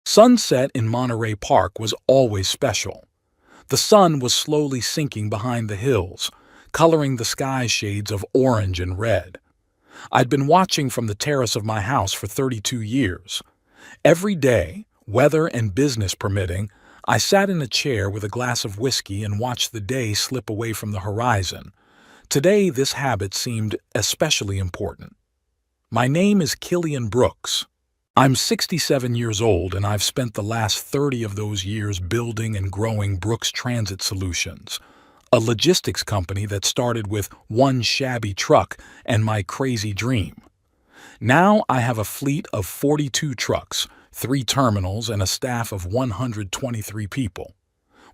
Sunset in Monterey Park was always special. The sun was slowly sinking behind the hills, coloring the sky shades of orange and red. I'd been watching from the terrace of my house for 32 years. Every day, weather and business permitting, I sat in a chair with a glass of whiskey and watched the day slip away from the horizon. Today, this habit seemed especially important. My name is Killian Brooks. I'm 67 years old, and I've spent the last 30 of those years building and growing Brooks Transit Solutions, a logistics company that started with one shabby truck and my crazy dream. Now I have a fleet of 42 trucks, 3 terminals, and a staff of 123 people.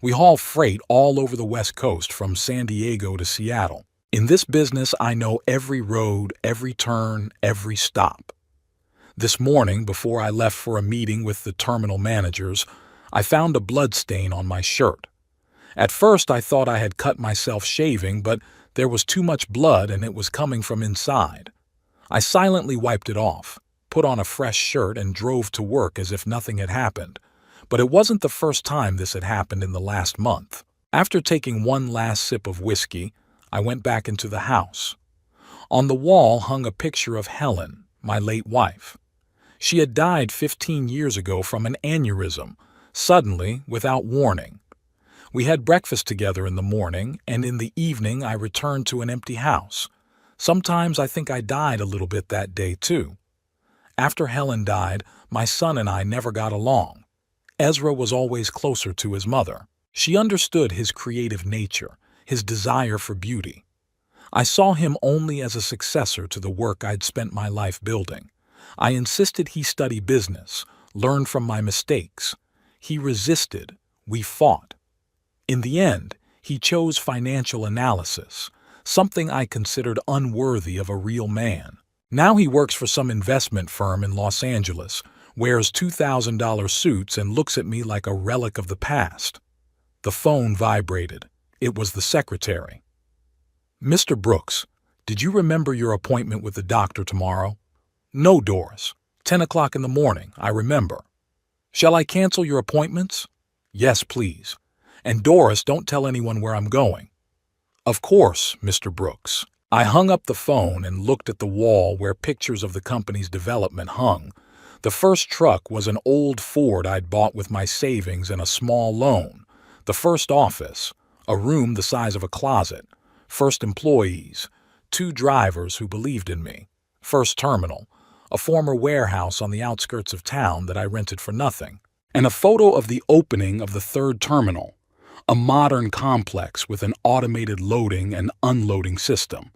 We haul freight all over the West Coast, from San Diego to Seattle. In this business, I know every road, every turn, every stop. This morning, before I left for a meeting with the terminal managers, I found a blood stain on my shirt. At first, I thought I had cut myself shaving, but there was too much blood and it was coming from inside. I silently wiped it off, put on a fresh shirt, and drove to work as if nothing had happened. But it wasn't the first time this had happened in the last month. After taking one last sip of whiskey, I went back into the house. On the wall hung a picture of Helen, my late wife. She had died 15 years ago from an aneurysm, suddenly, without warning. We had breakfast together in the morning, and in the evening I returned to an empty house. Sometimes I think I died a little bit that day, too. After Helen died, my son and I never got along. Ezra was always closer to his mother. She understood his creative nature, his desire for beauty. I saw him only as a successor to the work I'd spent my life building. I insisted he study business, learn from my mistakes. He resisted. We fought. In the end, he chose financial analysis, something I considered unworthy of a real man. Now he works for some investment firm in Los Angeles, wears $2,000 suits, and looks at me like a relic of the past. The phone vibrated. It was the secretary. "Mr. Brooks, did you remember your appointment with the doctor tomorrow?" "No, Doris. 10 o'clock in the morning, I remember." "Shall I cancel your appointments?" "Yes, please. And Doris, don't tell anyone where I'm going." "Of course, Mr. Brooks." I hung up the phone and looked at the wall where pictures of the company's development hung. The first truck was an old Ford I'd bought with my savings and a small loan. The first office, a room the size of a closet. First employees, 2 drivers who believed in me. First terminal, a former warehouse on the outskirts of town that I rented for nothing. And a photo of the opening of the 3rd terminal, a modern complex with an automated loading and unloading system.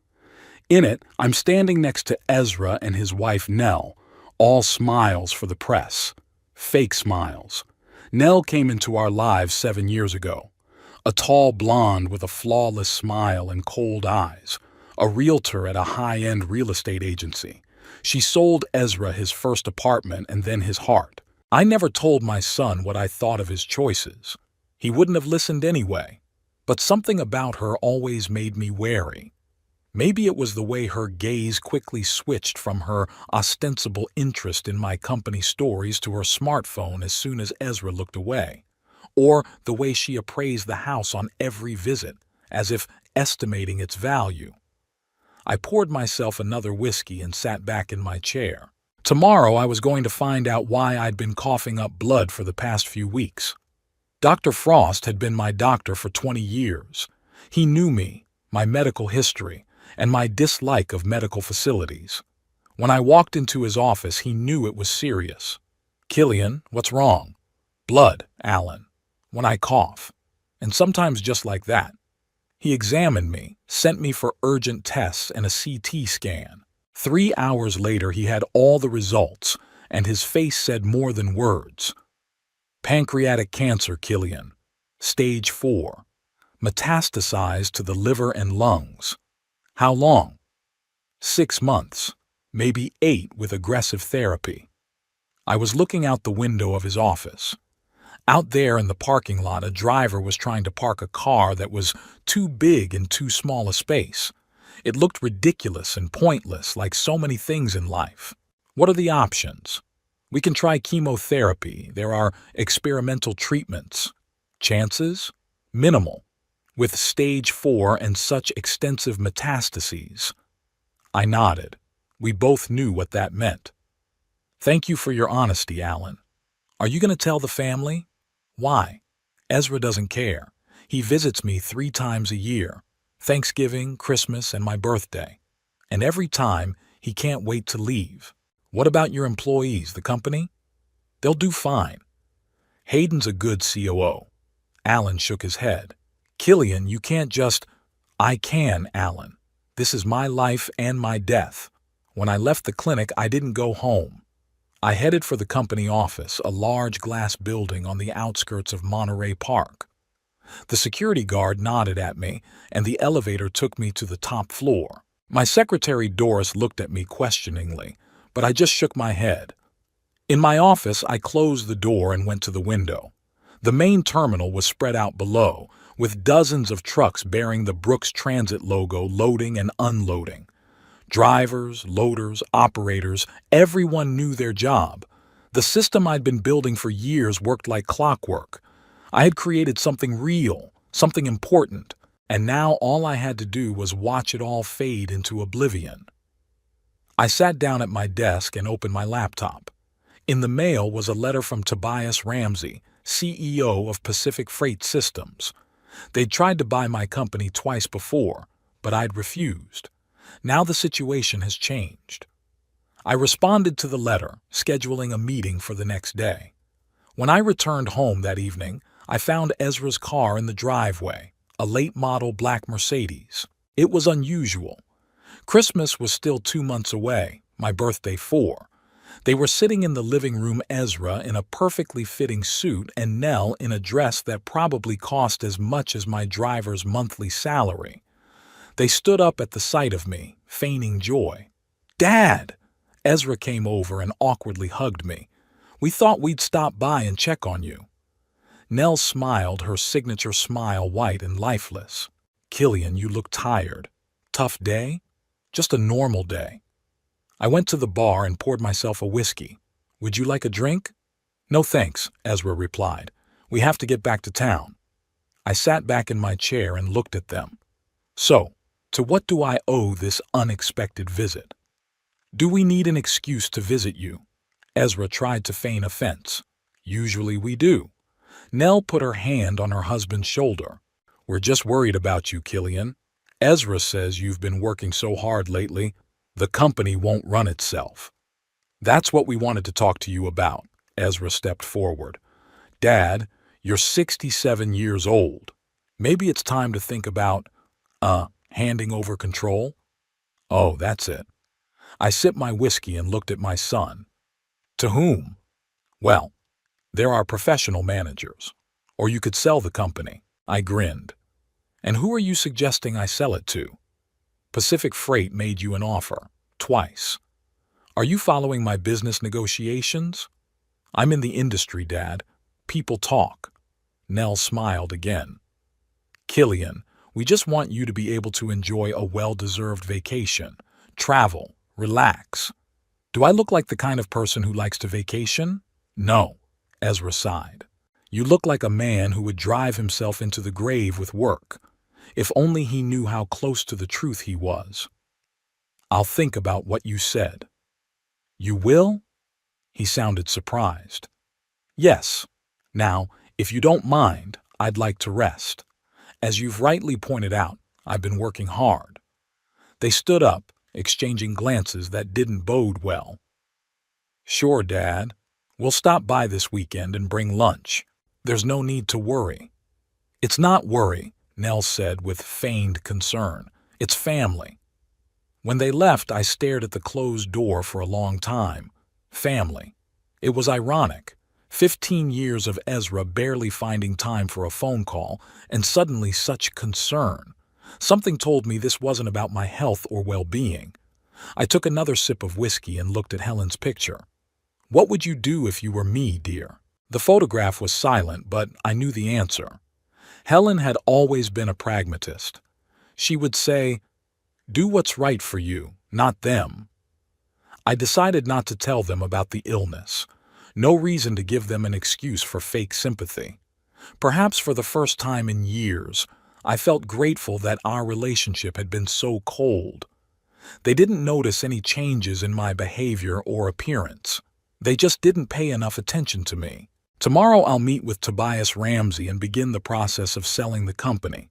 In it, I'm standing next to Ezra and his wife Nell, all smiles for the press. Fake smiles. Nell came into our lives 7 years ago. A tall blonde with a flawless smile and cold eyes. A realtor at a high-end real estate agency. She sold Ezra his first apartment and then his heart. I never told my son what I thought of his choices. He wouldn't have listened anyway. But something about her always made me wary. Maybe it was the way her gaze quickly switched from her ostensible interest in my company stories to her smartphone as soon as Ezra looked away. Or the way she appraised the house on every visit, as if estimating its value. I poured myself another whiskey and sat back in my chair. Tomorrow I was going to find out why I'd been coughing up blood for the past few weeks. Dr. Frost had been my doctor for 20 years. He knew me, my medical history, and my dislike of medical facilities. When I walked into his office, he knew it was serious. "Killian, what's wrong?" "Blood, Alan. When I cough. And sometimes just like that." He examined me, sent me for urgent tests and a CT scan. 3 hours later, he had all the results, and his face said more than words. "Pancreatic cancer, Killian. Stage 4. Metastasized to the liver and lungs." "How long?" 6 months, maybe 8 with aggressive therapy. I was looking out the window of his office. Out there in the parking lot, a driver was trying to park a car that was too big in too small a space. It looked ridiculous and pointless, like so many things in life. What are the options? We can try chemotherapy. There are experimental treatments. Chances? Minimal. With stage 4 and such extensive metastases. I nodded. We both knew what that meant. Thank you for your honesty, Alan. Are you going to tell the family? Why? Ezra doesn't care. He visits me 3 times a year. Thanksgiving, Christmas, and my birthday. And every time, he can't wait to leave. What about your employees, the company? They'll do fine. Hayden's a good COO. Alan shook his head. Killian, you can't just... I can, Alan. This is my life and my death. When I left the clinic, I didn't go home. I headed for the company office, a large glass building on the outskirts of Monterey Park. The security guard nodded at me, and the elevator took me to the top floor. My secretary Doris looked at me questioningly, but I just shook my head. In my office, I closed the door and went to the window. The main terminal was spread out below, with dozens of trucks bearing the Brooks Transit logo loading and unloading. Drivers, loaders, operators, everyone knew their job. The system I'd been building for years worked like clockwork. I had created something real, something important, and now all I had to do was watch it all fade into oblivion. I sat down at my desk and opened my laptop. In the mail was a letter from Tobias Ramsey, CEO of Pacific Freight Systems. They'd tried to buy my company twice before, but I'd refused. Now the situation has changed. I responded to the letter, scheduling a meeting for the next day. When I returned home that evening, I found Ezra's car in the driveway, a late-model black Mercedes. It was unusual. Christmas was still 2 months away, my birthday 4. They were sitting in the living room, Ezra in a perfectly fitting suit and Nell in a dress that probably cost as much as my driver's monthly salary. They stood up at the sight of me, feigning joy. "Dad!" Ezra came over and awkwardly hugged me. "We thought we'd stop by and check on you." Nell smiled, her signature smile white and lifeless. "Killian, you look tired. Tough day?" "Just a normal day." I went to the bar and poured myself a whiskey. "Would you like a drink?" "No thanks," Ezra replied. "We have to get back to town." I sat back in my chair and looked at them. "So, to what do I owe this unexpected visit? Do we need an excuse to visit you?" Ezra tried to feign offense. "Usually we do." Nell put her hand on her husband's shoulder. "We're just worried about you, Killian. Ezra says you've been working so hard lately, the company won't run itself." "That's what we wanted to talk to you about." Ezra stepped forward. "Dad, you're 67 years old. Maybe it's time to think about, handing over control?" "Oh, that's it." I sipped my whiskey and looked at my son. "To whom?" "Well, there are professional managers. Or you could sell the company." I grinned. "And who are you suggesting I sell it to?" "Pacific Freight made you an offer. Twice. Are you following my business negotiations?" "I'm in the industry, Dad. People talk." Nell smiled again. "Killian, we just want you to be able to enjoy a well-deserved vacation. Travel. Relax." "Do I look like the kind of person who likes to vacation?" "No." Ezra sighed. "You look like a man who would drive himself into the grave with work. If only he knew how close to the truth he was." "I'll think about what you said." "You will?" He sounded surprised. "Yes. Now, if you don't mind, I'd like to rest. As you've rightly pointed out, I've been working hard." They stood up, exchanging glances that didn't bode well. "Sure, Dad. We'll stop by this weekend and bring lunch. There's no need to worry." "It's not worry," Nell said with feigned concern. "It's family." When they left, I stared at the closed door for a long time. Family. It was ironic. 15 years of Ezra barely finding time for a phone call, and suddenly such concern. Something told me this wasn't about my health or well-being. I took another sip of whiskey and looked at Helen's picture. "What would you do if you were me, dear?" The photograph was silent, but I knew the answer. Helen had always been a pragmatist. She would say, "Do what's right for you, not them." I decided not to tell them about the illness. No reason to give them an excuse for fake sympathy. Perhaps for the first time in years, I felt grateful that our relationship had been so cold. They didn't notice any changes in my behavior or appearance. They just didn't pay enough attention to me. Tomorrow I'll meet with Tobias Ramsey and begin the process of selling the company.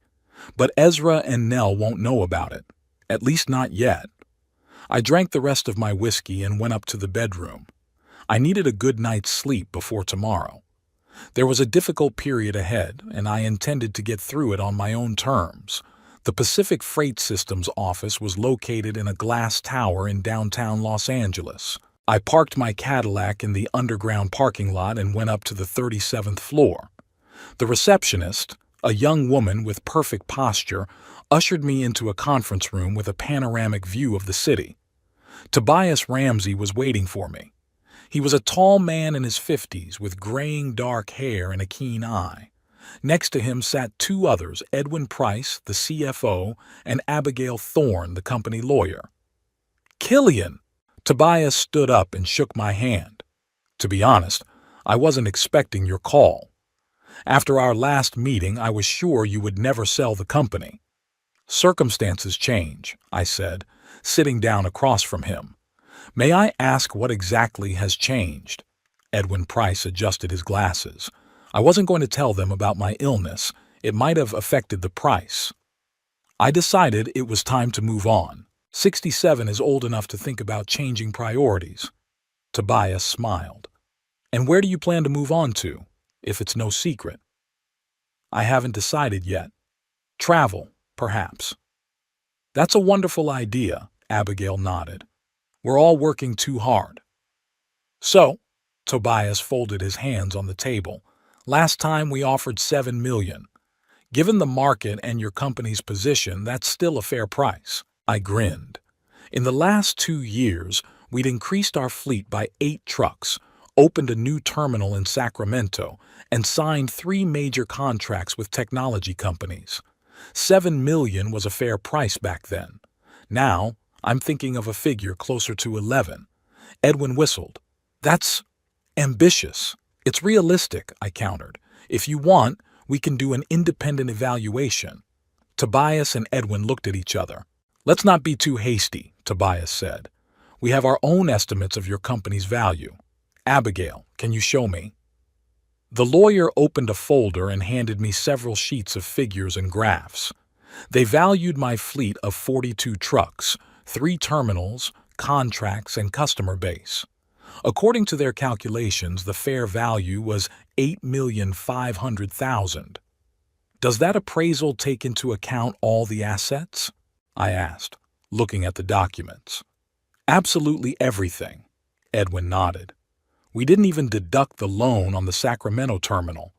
But Ezra and Nell won't know about it. At least not yet. I drank the rest of my whiskey and went up to the bedroom. I needed a good night's sleep before tomorrow. There was a difficult period ahead, and I intended to get through it on my own terms. The Pacific Freight Systems office was located in a glass tower in downtown Los Angeles. I parked my Cadillac in the underground parking lot and went up to the 37th floor. The receptionist, a young woman with perfect posture, ushered me into a conference room with a panoramic view of the city. Tobias Ramsey was waiting for me. He was a tall man in his 50s with graying dark hair and a keen eye. Next to him sat two others, Edwin Price, the CFO, and Abigail Thorne, the company lawyer. "Killian!" Tobias stood up and shook my hand. "To be honest, I wasn't expecting your call. After our last meeting, I was sure you would never sell the company." "Circumstances change," I said, sitting down across from him. "May I ask what exactly has changed?" Edwin Price adjusted his glasses. "I wasn't going to tell them about my illness. It might have affected the price." I decided it was time to move on. 67 is old enough to think about changing priorities. Tobias smiled. "And where do you plan to move on to, if it's no secret?" "I haven't decided yet. Travel, perhaps." "That's a wonderful idea," Abigail nodded. "We're all working too hard." "So," Tobias folded his hands on the table, "last time we offered $7 million. Given the market and your company's position, that's still a fair price." I grinned. In the last 2 years, we'd increased our fleet by 8 trucks, opened a new terminal in Sacramento, and signed 3 major contracts with technology companies. $7 million was a fair price back then. Now, I'm thinking of a figure closer to 11. Edwin whistled. "That's ambitious." "It's realistic," I countered. "If you want, we can do an independent evaluation." Tobias and Edwin looked at each other. "Let's not be too hasty," Tobias said. "We have our own estimates of your company's value. Abigail, can you show me?" The lawyer opened a folder and handed me several sheets of figures and graphs. They valued my fleet of 42 trucks, 3 terminals, contracts, and customer base. According to their calculations, the fair value was $8,500,000. "Does that appraisal take into account all the assets?" I asked, looking at the documents. "Absolutely everything," Edwin nodded. "We didn't even deduct the loan on the Sacramento terminal.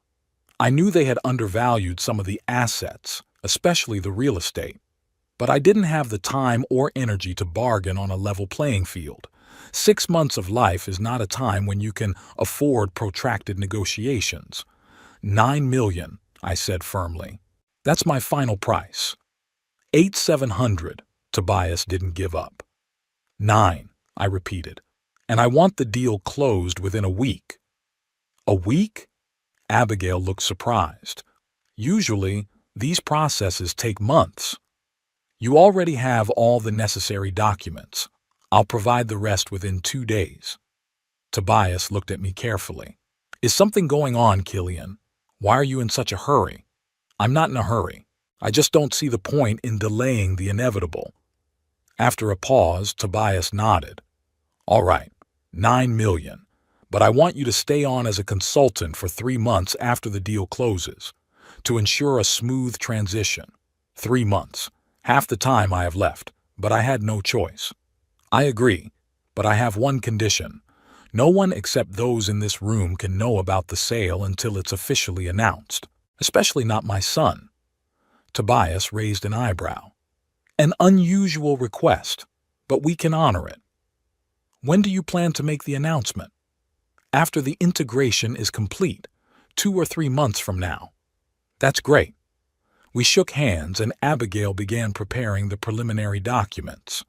I knew they had undervalued some of the assets, especially the real estate. But I didn't have the time or energy to bargain on a level playing field. 6 months of life is not a time when you can afford protracted negotiations. $9 million, I said firmly. "That's my final price." $8,700, Tobias didn't give up. "9, I repeated. "And I want the deal closed within a week." "A week?" Abigail looked surprised. "Usually, these processes take months." "You already have all the necessary documents. I'll provide the rest within 2 days." Tobias looked at me carefully. "Is something going on, Killian? Why are you in such a hurry?" "I'm not in a hurry. I just don't see the point in delaying the inevitable." After a pause, Tobias nodded. "All right, $9 million. But I want you to stay on as a consultant for 3 months after the deal closes, to ensure a smooth transition. 3 months. Half the time I have left, but I had no choice." "I agree, but I have one condition. No one except those in this room can know about the sale until it's officially announced, especially not my son." Tobias raised an eyebrow. "An unusual request, but we can honor it." "When do you plan to make the announcement?" "After the integration is complete, 2 or 3 months from now." "That's great." We shook hands and Abigail began preparing the preliminary documents.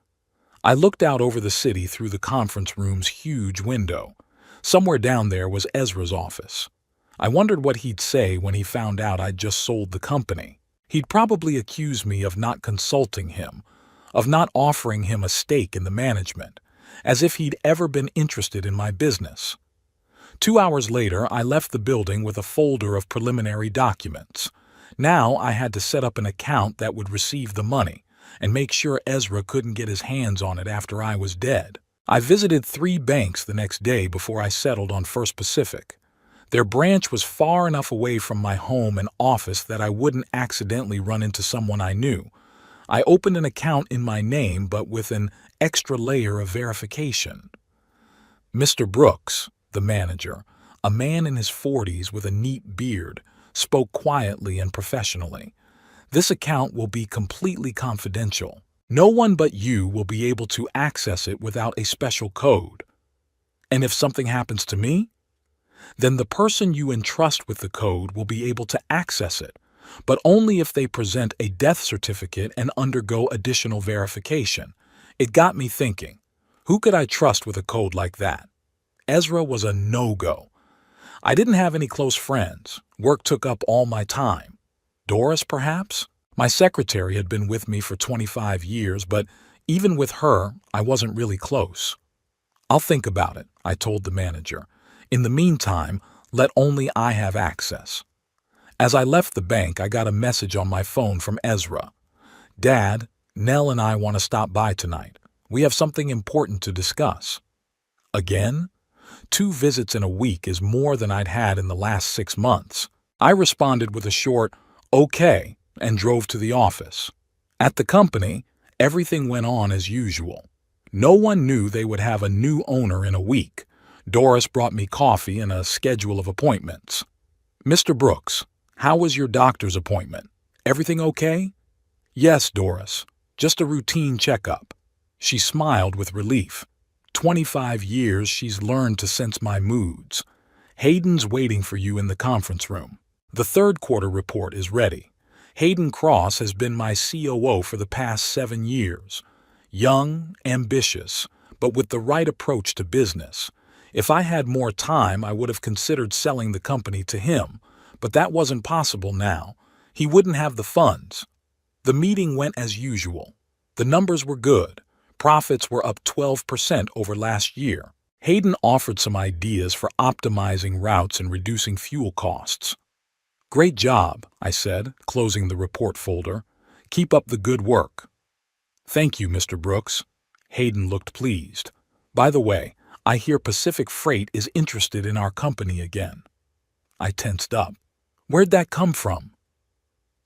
I looked out over the city through the conference room's huge window. Somewhere down there was Ezra's office. I wondered what he'd say when he found out I'd just sold the company. He'd probably accuse me of not consulting him, of not offering him a stake in the management, as if he'd ever been interested in my business. 2 hours later, I left the building with a folder of preliminary documents. Now I had to set up an account that would receive the money and make sure Ezra couldn't get his hands on it after I was dead. I visited 3 banks the next day before I settled on First Pacific. Their branch was far enough away from my home and office that I wouldn't accidentally run into someone I knew. I opened an account in my name, but with an extra layer of verification. Mr. Brooks, the manager, a man in his 40s with a neat beard, spoke quietly and professionally. This account will be completely confidential. No one but you will be able to access it without a special code. And if something happens to me, then the person you entrust with the code will be able to access it, but only if they present a death certificate and undergo additional verification. It got me thinking, who could I trust with a code like that? Ezra was a no-go. I didn't have any close friends. Work took up all my time. Doris, perhaps? My secretary had been with me for 25 years, but even with her, I wasn't really close. I'll think about it, I told the manager. In the meantime, let only I have access. As I left the bank, I got a message on my phone from Ezra. Dad, Nell and I want to stop by tonight. We have something important to discuss. Again? 2 visits in a week is more than I'd had in the last 6 months. I responded with a short, okay, and drove to the office. At the company, everything went on as usual. No one knew they would have a new owner in a week. Doris brought me coffee and a schedule of appointments. Mr. Brooks, how was your doctor's appointment? Everything okay? Yes, Doris. Just a routine checkup. She smiled with relief. 25 years she's learned to sense my moods. Hayden's waiting for you in the conference room. The third quarter report is ready. Hayden Cross has been my COO for the past 7 years. Young, ambitious, but with the right approach to business. If I had more time, I would have considered selling the company to him, but that wasn't possible now. He wouldn't have the funds. The meeting went as usual. The numbers were good. Profits were up 12% over last year. Hayden offered some ideas for optimizing routes and reducing fuel costs. Great job, I said, closing the report folder. Keep up the good work. Thank you, Mr. Brooks. Hayden looked pleased. By the way, I hear Pacific Freight is interested in our company again. I tensed up. Where'd that come from?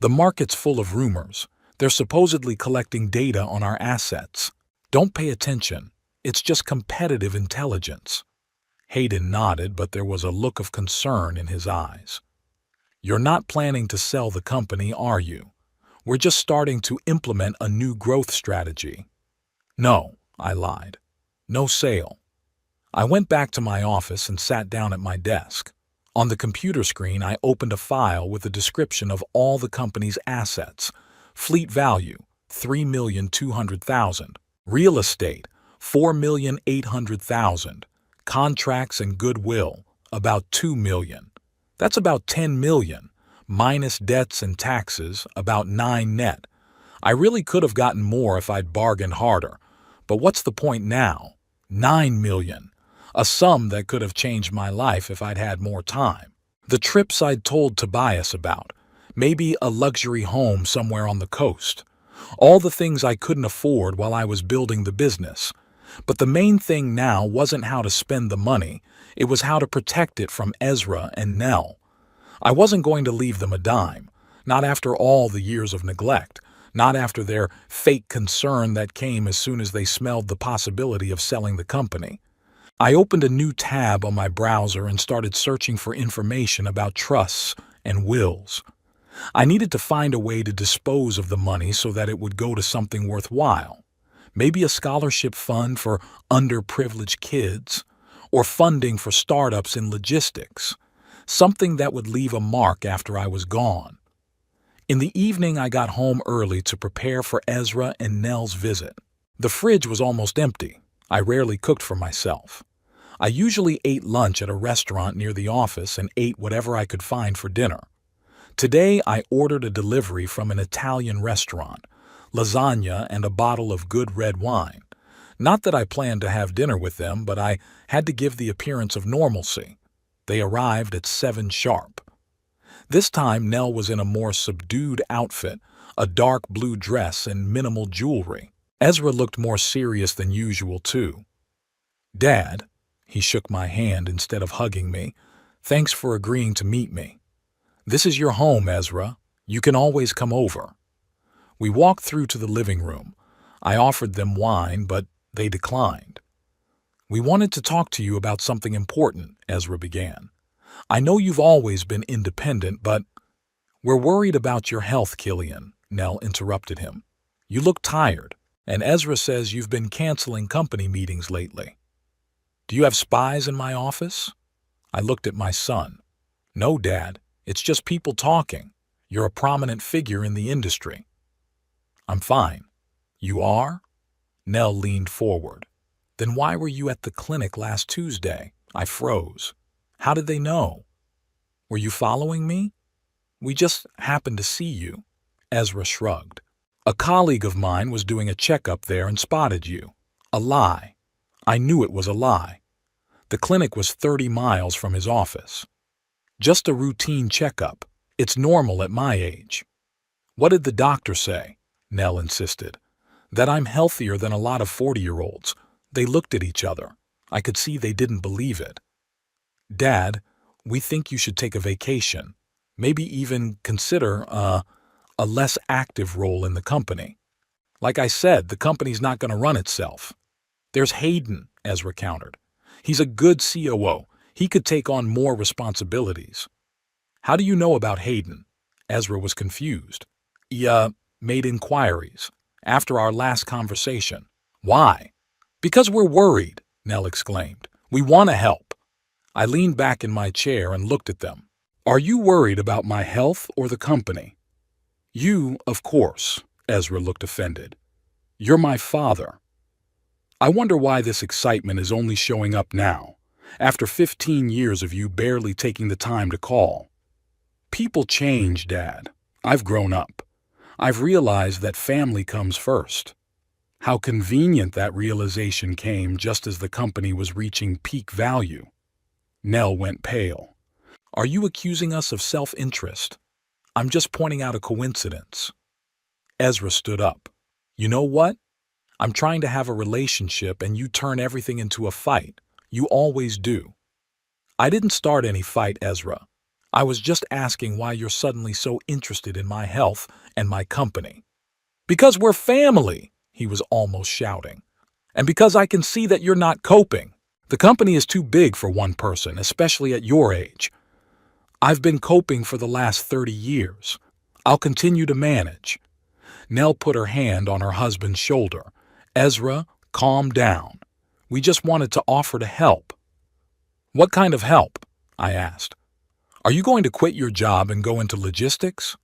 The market's full of rumors. They're supposedly collecting data on our assets. Don't pay attention. It's just competitive intelligence. Hayden nodded, but there was a look of concern in his eyes. You're not planning to sell the company, are you? We're just starting to implement a new growth strategy. No, I lied. No sale. I went back to my office and sat down at my desk. On the computer screen, I opened a file with a description of all the company's assets. Fleet value, $3,200,000. Real estate, $4,800,000. Contracts and goodwill, about $2 million. That's about $10 million, minus debts and taxes, about $9 net. I really could have gotten more if I'd bargained harder. But what's the point now? $9 million. A sum that could have changed my life if I'd had more time. The trips I'd told Tobias about. Maybe a luxury home somewhere on the coast. All the things I couldn't afford while I was building the business. But the main thing now wasn't how to spend the money. It was how to protect it from Ezra and Nell. I wasn't going to leave them a dime. Not after all the years of neglect. Not after their fake concern that came as soon as they smelled the possibility of selling the company. I opened a new tab on my browser and started searching for information about trusts and wills. I needed to find a way to dispose of the money so that it would go to something worthwhile. Maybe a scholarship fund for underprivileged kids, or funding for startups in logistics. Something that would leave a mark after I was gone. In the evening, I got home early to prepare for Ezra and Nell's visit. The fridge was almost empty. I rarely cooked for myself. I usually ate lunch at a restaurant near the office and ate whatever I could find for dinner. Today, I ordered a delivery from an Italian restaurant, lasagna and a bottle of good red wine. Not that I planned to have dinner with them, but I had to give the appearance of normalcy. They arrived at 7 sharp. This time, Nell was in a more subdued outfit, a dark blue dress and minimal jewelry. Ezra looked more serious than usual, too. "Dad," he shook my hand instead of hugging me. "Thanks for agreeing to meet me. This is your home, Ezra. You can always come over." We walked through to the living room. I offered them wine, but they declined. "We wanted to talk to you about something important," Ezra began. "I know you've always been independent, but—" "We're worried about your health, Killian," Nell interrupted him. "You look tired, and Ezra says you've been canceling company meetings lately." "Do you have spies in my office?" I looked at my son. "No, Dad. It's just people talking. You're a prominent figure in the industry." "I'm fine." "You are?" Nell leaned forward. "Then why were you at the clinic last Tuesday?" I froze. "How did they know?" "Were you following me?" "We just happened to see you." Ezra shrugged. "A colleague of mine was doing a checkup there and spotted you." A lie. I knew it was a lie. The clinic was 30 miles from his office. "Just a routine checkup. It's normal at my age." "What did the doctor say?" Nell insisted. "That I'm healthier than a lot of 40-year-olds. They looked at each other. I could see they didn't believe it." "Dad, we think you should take a vacation. Maybe even consider a less active role in the company." "Like I said, the company's not going to run itself." "There's Hayden," Ezra countered. "He's a good COO. He could take on more responsibilities." "How do you know about Hayden?" Ezra was confused. "He, made inquiries after our last conversation." "Why?" "Because we're worried," Nell exclaimed. "We want to help." I leaned back in my chair and looked at them. "Are you worried about my health or the company?" "You, of course," Ezra looked offended. "You're my father." "I wonder why this excitement is only showing up now, after 15 years of you barely taking the time to call." "People change, Dad. I've grown up. I've realized that family comes first." How convenient that realization came just as the company was reaching peak value. Nell went pale. "Are you accusing us of self-interest?" "I'm just pointing out a coincidence." Ezra stood up. "You know what? I'm trying to have a relationship and you turn everything into a fight. You always do." "I didn't start any fight, Ezra. I was just asking why you're suddenly so interested in my health and my company." "Because we're family," he was almost shouting. "And because I can see that you're not coping. The company is too big for one person, especially at your age." "I've been coping for the last 30 years. I'll continue to manage." Nell put her hand on her husband's shoulder. "Ezra, calm down. We just wanted to offer to help." "What kind of help?" I asked. "Are you going to quit your job and go into logistics?"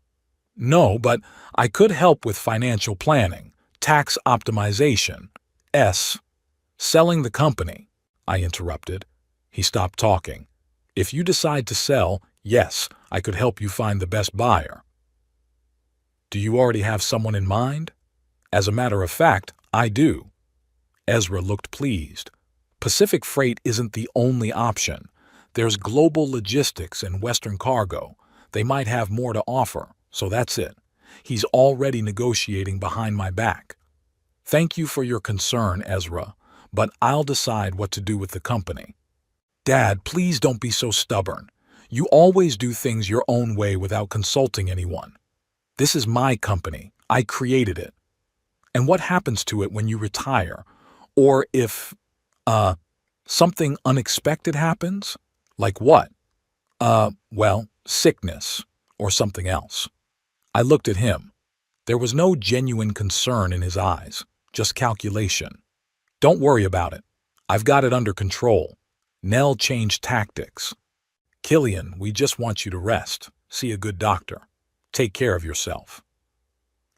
"No, but I could help with financial planning, tax optimization, selling the company," I interrupted. He stopped talking. "If you decide to sell, yes, I could help you find the best buyer." "Do you already have someone in mind?" "As a matter of fact, I do." Ezra looked pleased. "Pacific Freight isn't the only option. There's Global Logistics and Western Cargo. They might have more to offer, so that's it. He's already negotiating behind my back." "Thank you for your concern, Ezra, but I'll decide what to do with the company." "Dad, please don't be so stubborn. You always do things your own way without consulting anyone. This is my company. I created it. And what happens to it when you retire? Or if, something unexpected happens? Like what?" Well, sickness, or something else." I looked at him. There was no genuine concern in his eyes, just calculation. "Don't worry about it. I've got it under control." Nell changed tactics. "Killian, we just want you to rest, see a good doctor. Take care of yourself."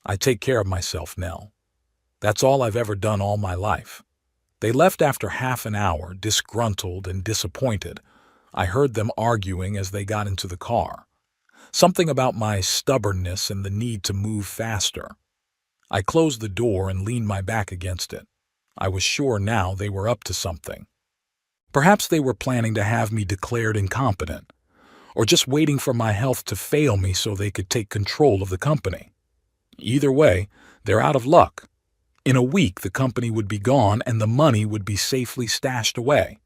"I take care of myself, Nell. That's all I've ever done all my life." They left after half an hour, disgruntled and disappointed. I heard them arguing as they got into the car. Something about my stubbornness and the need to move faster. I closed the door and leaned my back against it. I was sure now they were up to something. Perhaps they were planning to have me declared incompetent, or just waiting for my health to fail me so they could take control of the company. Either way, they're out of luck. In a week, the company would be gone and the money would be safely stashed away.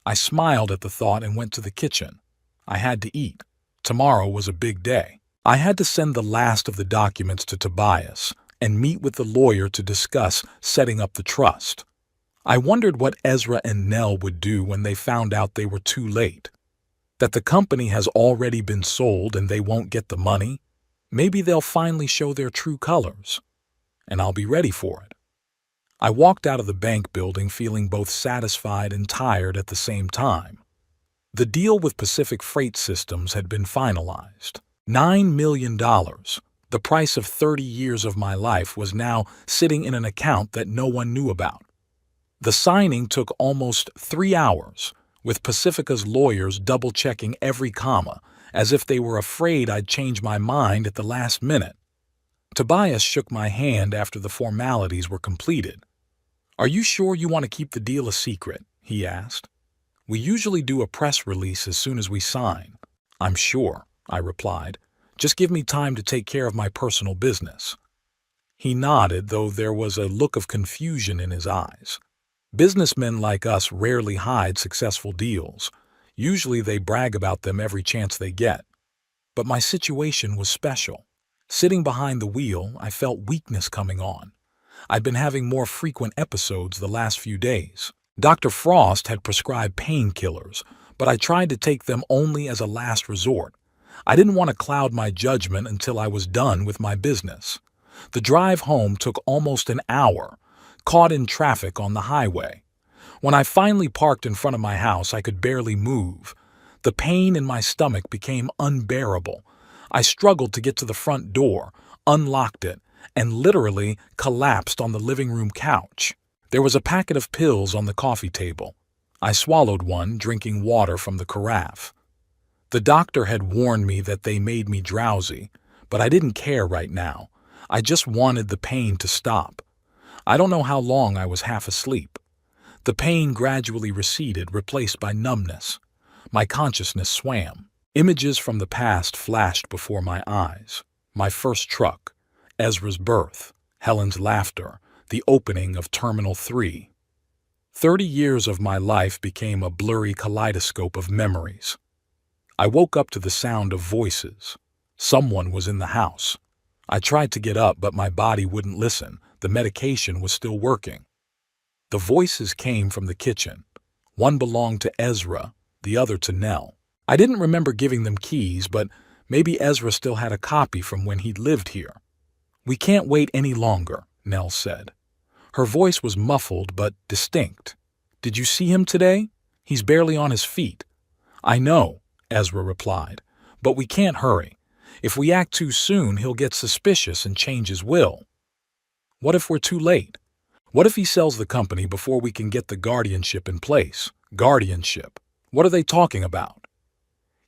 I smiled at the thought and went to the kitchen. I had to eat. Tomorrow was a big day. I had to send the last of the documents to Tobias and meet with the lawyer to discuss setting up the trust. I wondered what Ezra and Nell would do when they found out they were too late. That the company has already been sold and they won't get the money. Maybe they'll finally show their true colors. And I'll be ready for it. I walked out of the bank building feeling both satisfied and tired at the same time. The deal with Pacific Freight Systems had been finalized. $9 million, the price of 30 years of my life, was now sitting in an account that no one knew about. The signing took almost 3 hours, with Pacifica's lawyers double-checking every comma, as if they were afraid I'd change my mind at the last minute. Tobias shook my hand after the formalities were completed. "Are you sure you want to keep the deal a secret?" he asked. "We usually do a press release as soon as we sign." "I'm sure," I replied. "Just give me time to take care of my personal business." He nodded, though there was a look of confusion in his eyes. Businessmen like us rarely hide successful deals. Usually they brag about them every chance they get. But my situation was special. Sitting behind the wheel, I felt weakness coming on. I'd been having more frequent episodes the last few days. Dr. Frost had prescribed painkillers, but I tried to take them only as a last resort. I didn't want to cloud my judgment until I was done with my business. The drive home took almost an hour, caught in traffic on the highway. When I finally parked in front of my house, I could barely move. The pain in my stomach became unbearable. I struggled to get to the front door, unlocked it, and literally collapsed on the living room couch. There was a packet of pills on the coffee table. I swallowed one, drinking water from the carafe. The doctor had warned me that they made me drowsy, but I didn't care right now. I just wanted the pain to stop. I don't know how long I was half asleep. The pain gradually receded, replaced by numbness. My consciousness swam. Images from the past flashed before my eyes. My first truck, Ezra's birth, Helen's laughter, the opening of Terminal 3. 30 years of my life became a blurry kaleidoscope of memories. I woke up to the sound of voices. Someone was in the house. I tried to get up, but my body wouldn't listen. The medication was still working. The voices came from the kitchen. One belonged to Ezra, the other to Nell. I didn't remember giving them keys, but maybe Ezra still had a copy from when he'd lived here. "We can't wait any longer," Nell said. Her voice was muffled but distinct. "Did you see him today? He's barely on his feet." "I know," Ezra replied, "but we can't hurry. If we act too soon, he'll get suspicious and change his will." "What if we're too late? What if he sells the company before we can get the guardianship in place?" "Guardianship? What are they talking about?"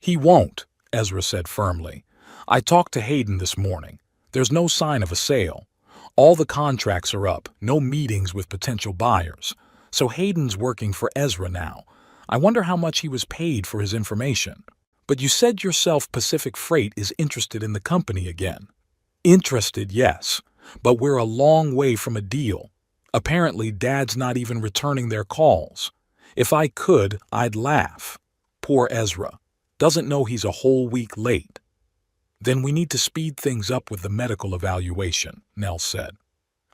"He won't," Ezra said firmly. "I talked to Hayden this morning. There's no sign of a sale. All the contracts are up, no meetings with potential buyers. So Hayden's working for Ezra now. I wonder how much he was paid for his information." "But you said yourself Pacific Freight is interested in the company again." "Interested, yes, but we're a long way from a deal. Apparently, Dad's not even returning their calls. If I could, I'd laugh. Poor Ezra. Doesn't know he's a whole week late." "Then we need to speed things up with the medical evaluation," Nell said.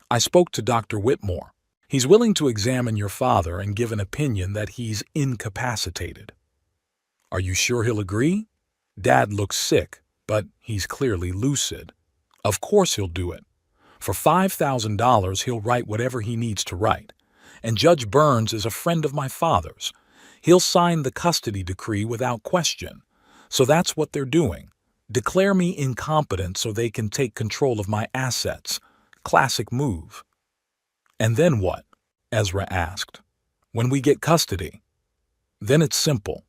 "I spoke to Dr. Whitmore. He's willing to examine your father and give an opinion that he's incapacitated." "Are you sure he'll agree? Dad looks sick, but he's clearly lucid." "Of course he'll do it. For $5,000 he'll write whatever he needs to write. And Judge Burns is a friend of my father's. He'll sign the custody decree without question. So that's what they're doing. Declare me incompetent so they can take control of my assets. Classic move." "And then what?" Ezra asked. When we get custody. Then it's simple.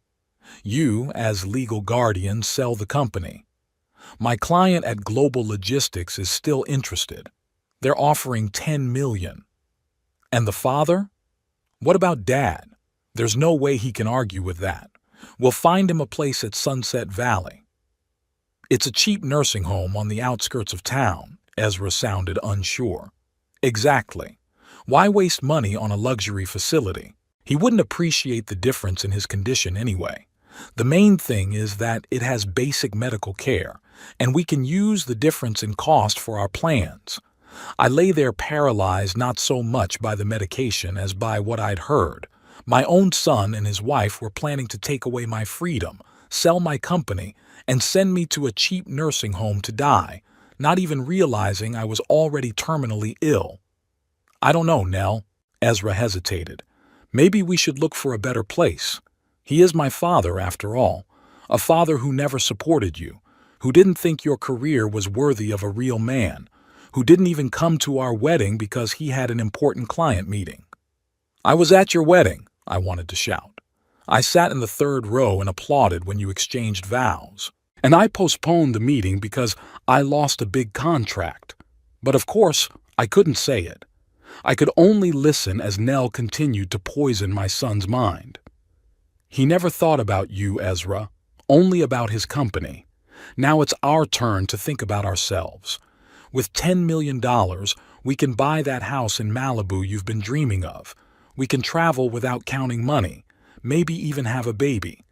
You, as legal guardian, sell the company. My client at Global Logistics is still interested. They're offering $10 million. And the father? What about Dad? There's no way he can argue with that. We'll find him a place at Sunset Valley. It's a cheap nursing home on the outskirts of town. Ezra sounded unsure. Exactly. Why waste money on a luxury facility? He wouldn't appreciate the difference in his condition anyway. The main thing is that it has basic medical care, and we can use the difference in cost for our plans. I lay there paralyzed not so much by the medication as by what I'd heard. My own son and his wife were planning to take away my freedom, sell my company, and send me to a cheap nursing home to die, not even realizing I was already terminally ill. I don't know, Nell. Ezra hesitated. Maybe we should look for a better place. He is my father, after all. A father who never supported you, who didn't think your career was worthy of a real man, who didn't even come to our wedding because he had an important client meeting. I was at your wedding, I wanted to shout. I sat in the third row and applauded when you exchanged vows. And I postponed the meeting because I lost a big contract. But of course, I couldn't say it. I could only listen as Nell continued to poison my son's mind. He never thought about you, Ezra, only about his company. Now it's our turn to think about ourselves. With $10 million, we can buy that house in Malibu you've been dreaming of. We can travel without counting money, maybe even have a baby.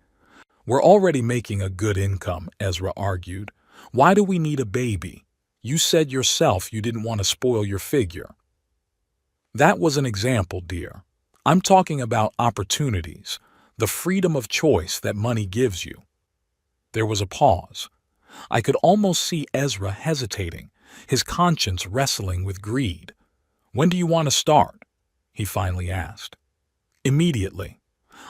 We're already making a good income, Ezra argued. Why do we need a baby? You said yourself you didn't want to spoil your figure. That was an example, dear. I'm talking about opportunities, the freedom of choice that money gives you. There was a pause. I could almost see Ezra hesitating, his conscience wrestling with greed. When do you want to start? He finally asked. Immediately.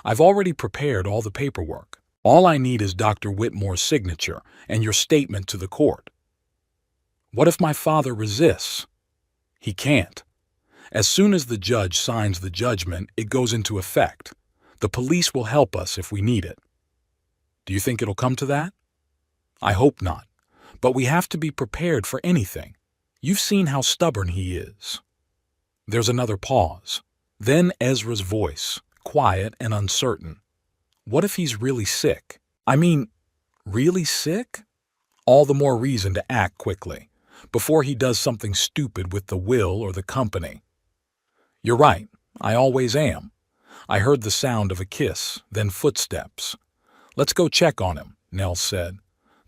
I've already prepared all the paperwork. All I need is Dr. Whitmore's signature and your statement to the court. What if my father resists? He can't. As soon as the judge signs the judgment, it goes into effect. The police will help us if we need it. Do you think it'll come to that? I hope not. But we have to be prepared for anything. You've seen how stubborn he is. There's another pause. Then Ezra's voice, quiet and uncertain. What if he's really sick? I mean, really sick? All the more reason to act quickly, before he does something stupid with the will or the company. You're right, I always am. I heard the sound of a kiss, then footsteps. Let's go check on him, Nell said.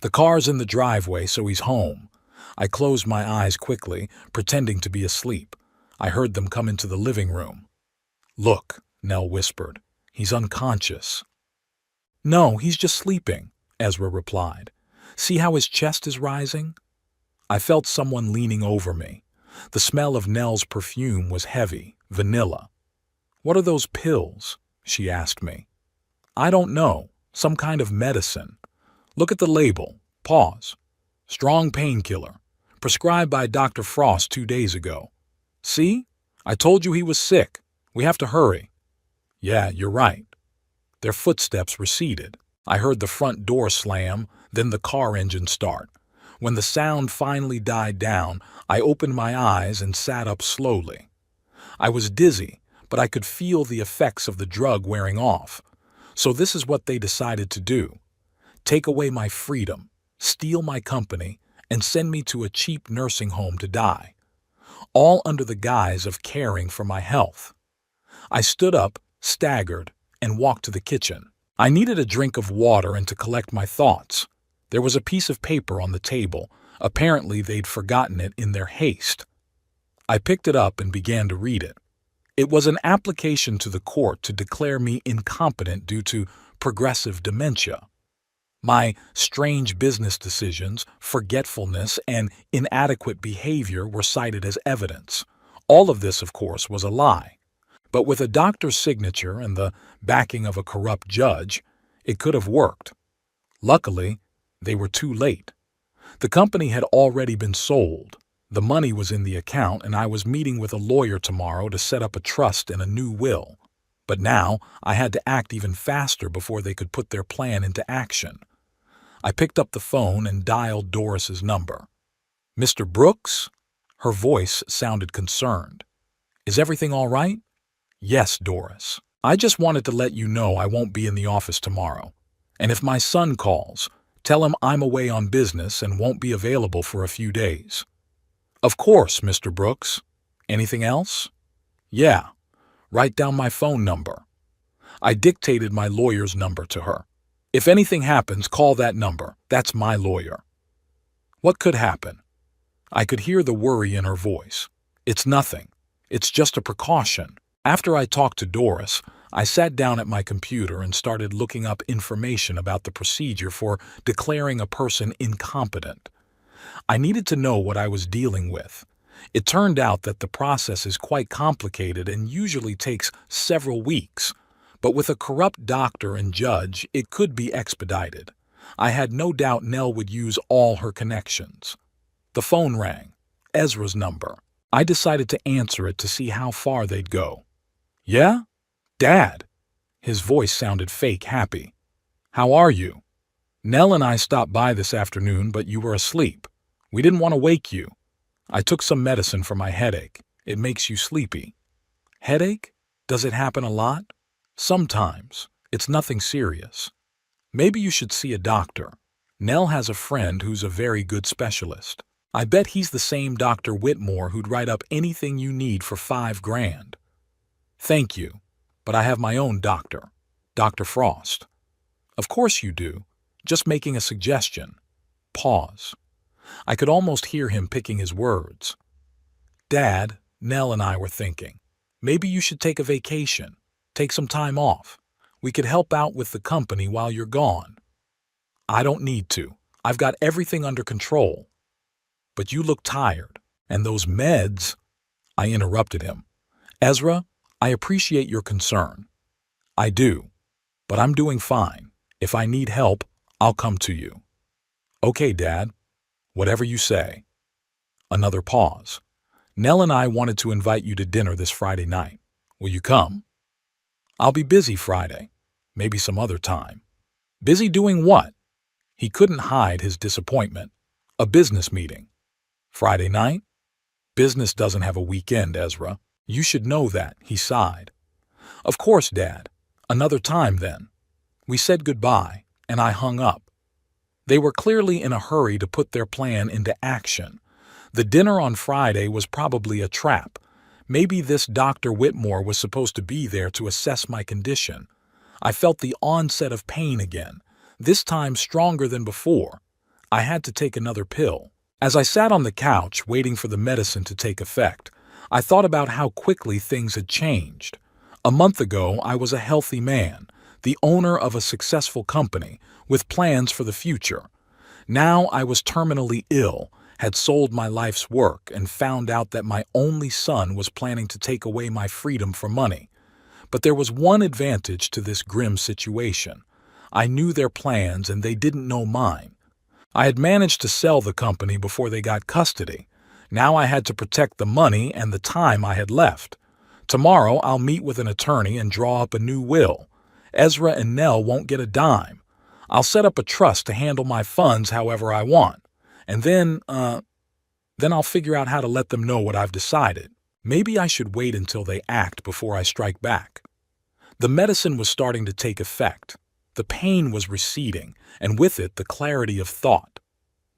The car's in the driveway, so he's home. I closed my eyes quickly, pretending to be asleep. I heard them come into the living room. Look, Nell whispered. He's unconscious. No, he's just sleeping, Ezra replied. See how his chest is rising? I felt someone leaning over me. The smell of Nell's perfume was heavy, vanilla. What are those pills? She asked me. I don't know. Some kind of medicine. Look at the label. Pause. Strong painkiller. Prescribed by Dr. Frost 2 days ago. See? I told you he was sick. We have to hurry. Yeah, you're right. Their footsteps receded. I heard the front door slam, then the car engine start. When the sound finally died down, I opened my eyes and sat up slowly. I was dizzy, but I could feel the effects of the drug wearing off. So this is what they decided to do. Take away my freedom, steal my company, and send me to a cheap nursing home to die. All under the guise of caring for my health. I stood up, staggered, and walked to the kitchen. I needed a drink of water and to collect my thoughts. There was a piece of paper on the table. Apparently they'd forgotten it in their haste. I picked it up and began to read it. It was an application to the court to declare me incompetent due to progressive dementia. My strange business decisions, forgetfulness, and inadequate behavior were cited as evidence. All of this, of course, was a lie. But with a doctor's signature and the backing of a corrupt judge, it could have worked. Luckily, they were too late. The company had already been sold. The money was in the account, and I was meeting with a lawyer tomorrow to set up a trust and a new will. But now I had to act even faster before they could put their plan into action. I picked up the phone and dialed Doris's number. "Mr. Brooks?" Her voice sounded concerned. "Is everything all right?" "Yes, Doris. I just wanted to let you know I won't be in the office tomorrow. And if my son calls, tell him I'm away on business and won't be available for a few days." "Of course, Mr. Brooks. Anything else?" "Yeah. Write down my phone number." I dictated my lawyer's number to her. "If anything happens, call that number. That's my lawyer." What could happen? I could hear the worry in her voice. "It's nothing. It's just a precaution." After I talked to Doris, I sat down at my computer and started looking up information about the procedure for declaring a person incompetent. I needed to know what I was dealing with. It turned out that the process is quite complicated and usually takes several weeks, but with a corrupt doctor and judge, it could be expedited. I had no doubt Nell would use all her connections. The phone rang. Ezra's number. I decided to answer it to see how far they'd go. "Yeah? Dad?" His voice sounded fake happy. "How are you? Nell and I stopped by this afternoon, but you were asleep. We didn't want to wake you. I took some medicine for my headache. It makes you sleepy." "Headache? Does it happen a lot?" "Sometimes. It's nothing serious. Maybe you should see a doctor. Nell has a friend who's a very good specialist. I bet he's the same Dr. Whitmore who'd write up anything you need for $5,000. "Thank you, but I have my own doctor, Dr. Frost." "Of course you do. Just making a suggestion." Pause. I could almost hear him picking his words. "Dad," Nell and I were thinking, "maybe you should take a vacation. Take some time off. We could help out with the company while you're gone." "I don't need to. I've got everything under control." "But you look tired. And those meds—" I interrupted him. "Ezra, I appreciate your concern." "I do. But I'm doing fine. If I need help, I'll come to you." "Okay, Dad. Whatever you say." Another pause. "Nell and I wanted to invite you to dinner this Friday night. Will you come?" "I'll be busy Friday. Maybe some other time." "Busy doing what?" He couldn't hide his disappointment. "A business meeting." "Friday night?" "Business doesn't have a weekend, Ezra. You should know that," he sighed. "Of course, Dad. Another time, then." We said goodbye, and I hung up. They were clearly in a hurry to put their plan into action. The dinner on Friday was probably a trap. Maybe this Dr. Whitmore was supposed to be there to assess my condition. I felt the onset of pain again, this time stronger than before. I had to take another pill. As I sat on the couch waiting for the medicine to take effect, I thought about how quickly things had changed. A month ago, I was a healthy man, the owner of a successful company, with plans for the future. Now I was terminally ill, had sold my life's work, and found out that my only son was planning to take away my freedom for money. But there was one advantage to this grim situation. I knew their plans and they didn't know mine. I had managed to sell the company before they got custody. Now I had to protect the money and the time I had left. Tomorrow I'll meet with an attorney and draw up a new will. Ezra and Nell won't get a dime. I'll set up a trust to handle my funds however I want. And then I'll figure out how to let them know what I've decided. Maybe I should wait until they act before I strike back. The medicine was starting to take effect. The pain was receding, and with it the clarity of thought.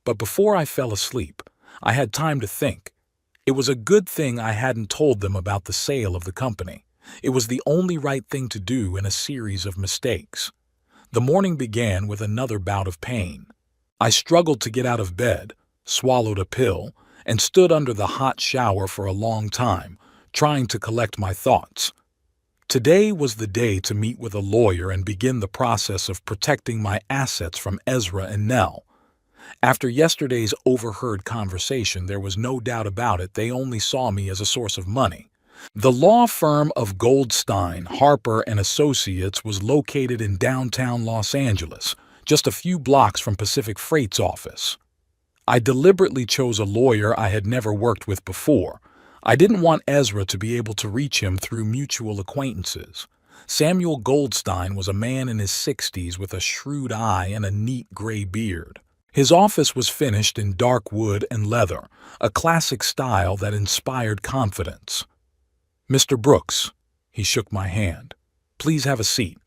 But before I fell asleep, I had time to think. It was a good thing I hadn't told them about the sale of the company. It was the only right thing to do in a series of mistakes. The morning began with another bout of pain. I struggled to get out of bed, swallowed a pill, and stood under the hot shower for a long time, trying to collect my thoughts. Today was the day to meet with a lawyer and begin the process of protecting my assets from Ezra and Nell. After yesterday's overheard conversation, there was no doubt about it, they only saw me as a source of money. The law firm of Goldstein, Harper and Associates was located in downtown Los Angeles, just a few blocks from Pacific Freight's office. I deliberately chose a lawyer I had never worked with before. I didn't want Ezra to be able to reach him through mutual acquaintances. Samuel Goldstein was a man in his 60s with a shrewd eye and a neat gray beard. His office was finished in dark wood and leather, a classic style that inspired confidence. "Mr. Brooks," he shook my hand. "Please have a seat.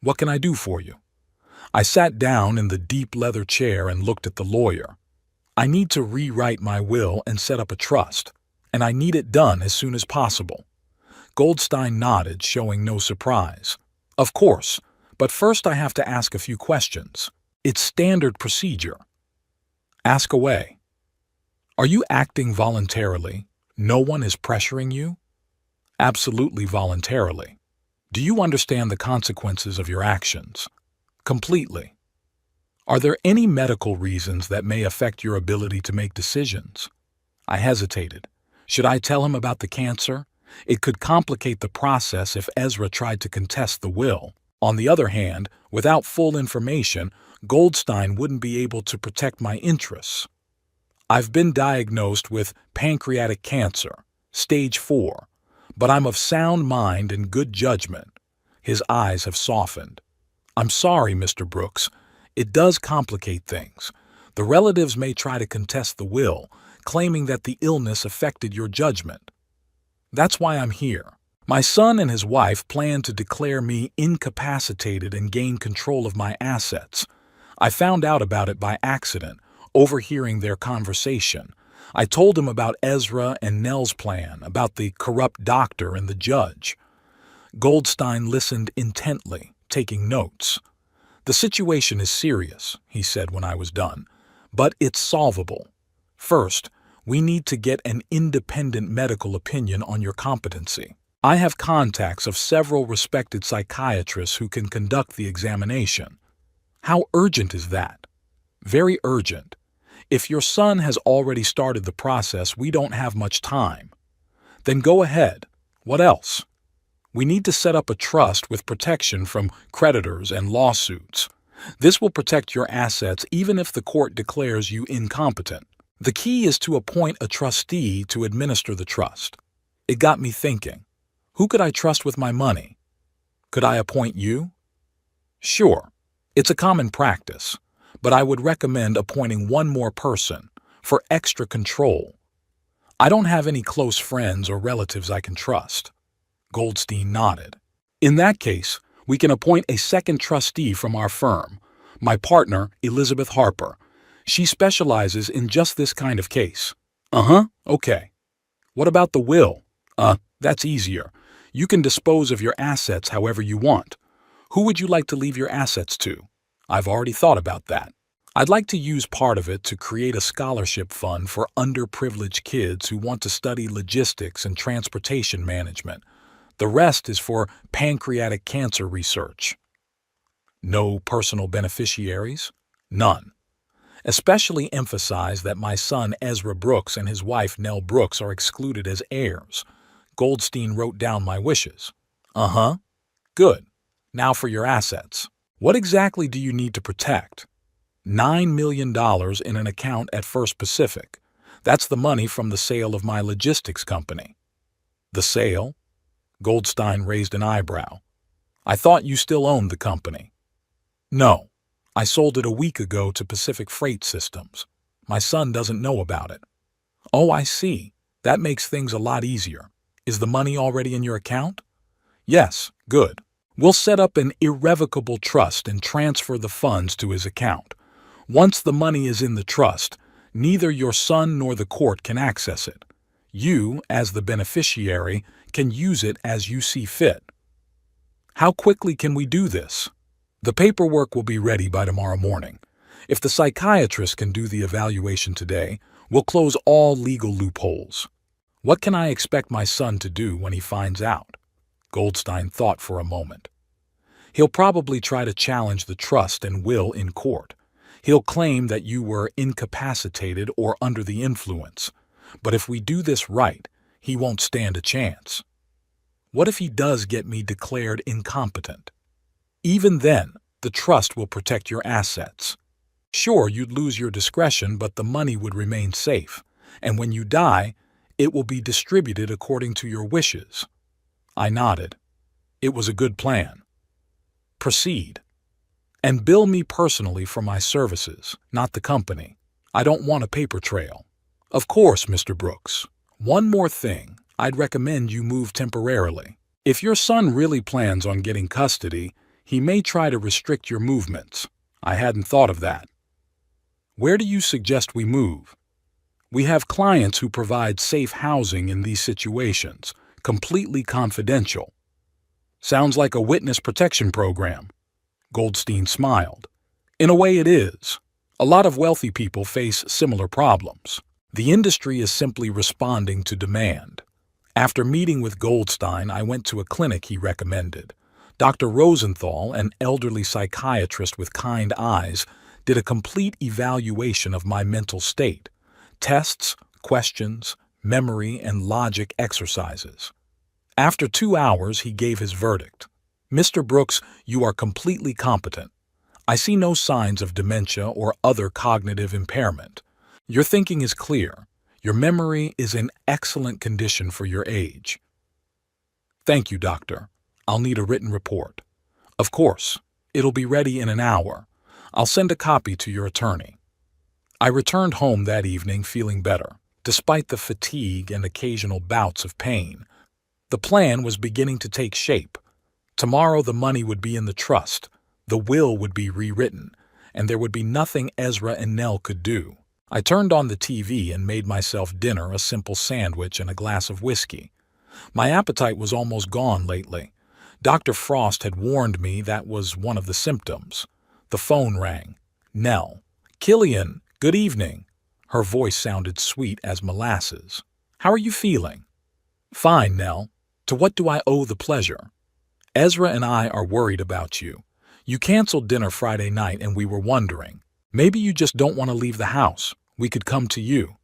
What can I do for you?" I sat down in the deep leather chair and looked at the lawyer. "I need to rewrite my will and set up a trust, and I need it done as soon as possible." Goldstein nodded, showing no surprise. "Of course, but first I have to ask a few questions. It's standard procedure." "Ask away." "Are you acting voluntarily? No one is pressuring you?" "Absolutely voluntarily." "Do you understand the consequences of your actions?" "Completely." "Are there any medical reasons that may affect your ability to make decisions?" I hesitated. Should I tell him about the cancer? It could complicate the process if Ezra tried to contest the will. On the other hand, without full information, Goldstein wouldn't be able to protect my interests. "I've been diagnosed with pancreatic cancer, stage 4, but I'm of sound mind and good judgment." His eyes have softened. "I'm sorry, Mr. Brooks. It does complicate things. The relatives may try to contest the will, claiming that the illness affected your judgment. That's why I'm here. My son and his wife plan to declare me incapacitated and gain control of my assets. I found out about it by accident, overhearing their conversation. I told him about Ezra and Nell's plan, about the corrupt doctor and the judge." Goldstein listened intently, taking notes. "The situation is serious," he said when I was done, "but it's solvable. First, we need to get an independent medical opinion on your competency. I have contacts of several respected psychiatrists who can conduct the examination." "How urgent is that?" "Very urgent. If your son has already started the process, we don't have much time." "Then go ahead. What else?" "We need to set up a trust with protection from creditors and lawsuits. This will protect your assets even if the court declares you incompetent. The key is to appoint a trustee to administer the trust." It got me thinking. Who could I trust with my money? "Could I appoint you?" "Sure. It's a common practice, but I would recommend appointing one more person for extra control. I don't have any close friends or relatives I can trust." Goldstein nodded. "In that case, we can appoint a second trustee from our firm, my partner, Elizabeth Harper. She specializes in just this kind of case." "Okay. What about the will?" That's easier. You can dispose of your assets however you want. Who would you like to leave your assets to?" "I've already thought about that. I'd like to use part of it to create a scholarship fund for underprivileged kids who want to study logistics and transportation management. The rest is for pancreatic cancer research." "No personal beneficiaries?" "None. Especially emphasize that my son Ezra Brooks and his wife Nell Brooks are excluded as heirs." Goldstein wrote down my wishes. "Good. Now for your assets. What exactly do you need to protect?" $9 million in an account at First Pacific. That's the money from the sale of my logistics company." "The sale?" Goldstein raised an eyebrow. "I thought you still owned the company." "No. I sold it a week ago to Pacific Freight Systems. My son doesn't know about it." "Oh, I see. That makes things a lot easier. Is the money already in your account?" "Yes, good. We'll set up an irrevocable trust and transfer the funds to his account. Once the money is in the trust, neither your son nor the court can access it. You, as the beneficiary, can use it as you see fit." "How quickly can we do this?" "The paperwork will be ready by tomorrow morning. If the psychiatrist can do the evaluation today, we'll close all legal loopholes." "What can I expect my son to do when he finds out?" Goldstein thought for a moment. "He'll probably try to challenge the trust and will in court. He'll claim that you were incapacitated or under the influence. But if we do this right, he won't stand a chance." "What if he does get me declared incompetent?" "Even then, the trust will protect your assets." Sure, you'd lose your discretion, but the money would remain safe. And when you die, it will be distributed according to your wishes. I nodded. It was a good plan. Proceed. And bill me personally for my services, not the company. I don't want a paper trail. Of course, Mr. Brooks. One more thing. I'd recommend you move temporarily. If your son really plans on getting custody, he may try to restrict your movements. I hadn't thought of that. Where do you suggest we move? We have clients who provide safe housing in these situations, completely confidential. Sounds like a witness protection program. Goldstein smiled. In a way it is. A lot of wealthy people face similar problems. The industry is simply responding to demand. After meeting with Goldstein, I went to a clinic he recommended. Dr. Rosenthal, an elderly psychiatrist with kind eyes, did a complete evaluation of my mental state. Tests, questions, memory, and logic exercises. After 2 hours, he gave his verdict. Mr. Brooks, you are completely competent. I see no signs of dementia or other cognitive impairment. Your thinking is clear. Your memory is in excellent condition for your age. Thank you, doctor. I'll need a written report. Of course. It'll be ready in an hour. I'll send a copy to your attorney. I returned home that evening feeling better, despite the fatigue and occasional bouts of pain. The plan was beginning to take shape. Tomorrow the money would be in the trust, the will would be rewritten, and there would be nothing Ezra and Nell could do. I turned on the TV and made myself dinner, a simple sandwich and a glass of whiskey. My appetite was almost gone lately. Dr. Frost had warned me that was one of the symptoms. The phone rang. Nell. Killian, good evening. Her voice sounded sweet as molasses. How are you feeling? Fine, Nell. To what do I owe the pleasure? Ezra and I are worried about you. You canceled dinner Friday night and we were wondering. Maybe you just don't want to leave the house. We could come to you.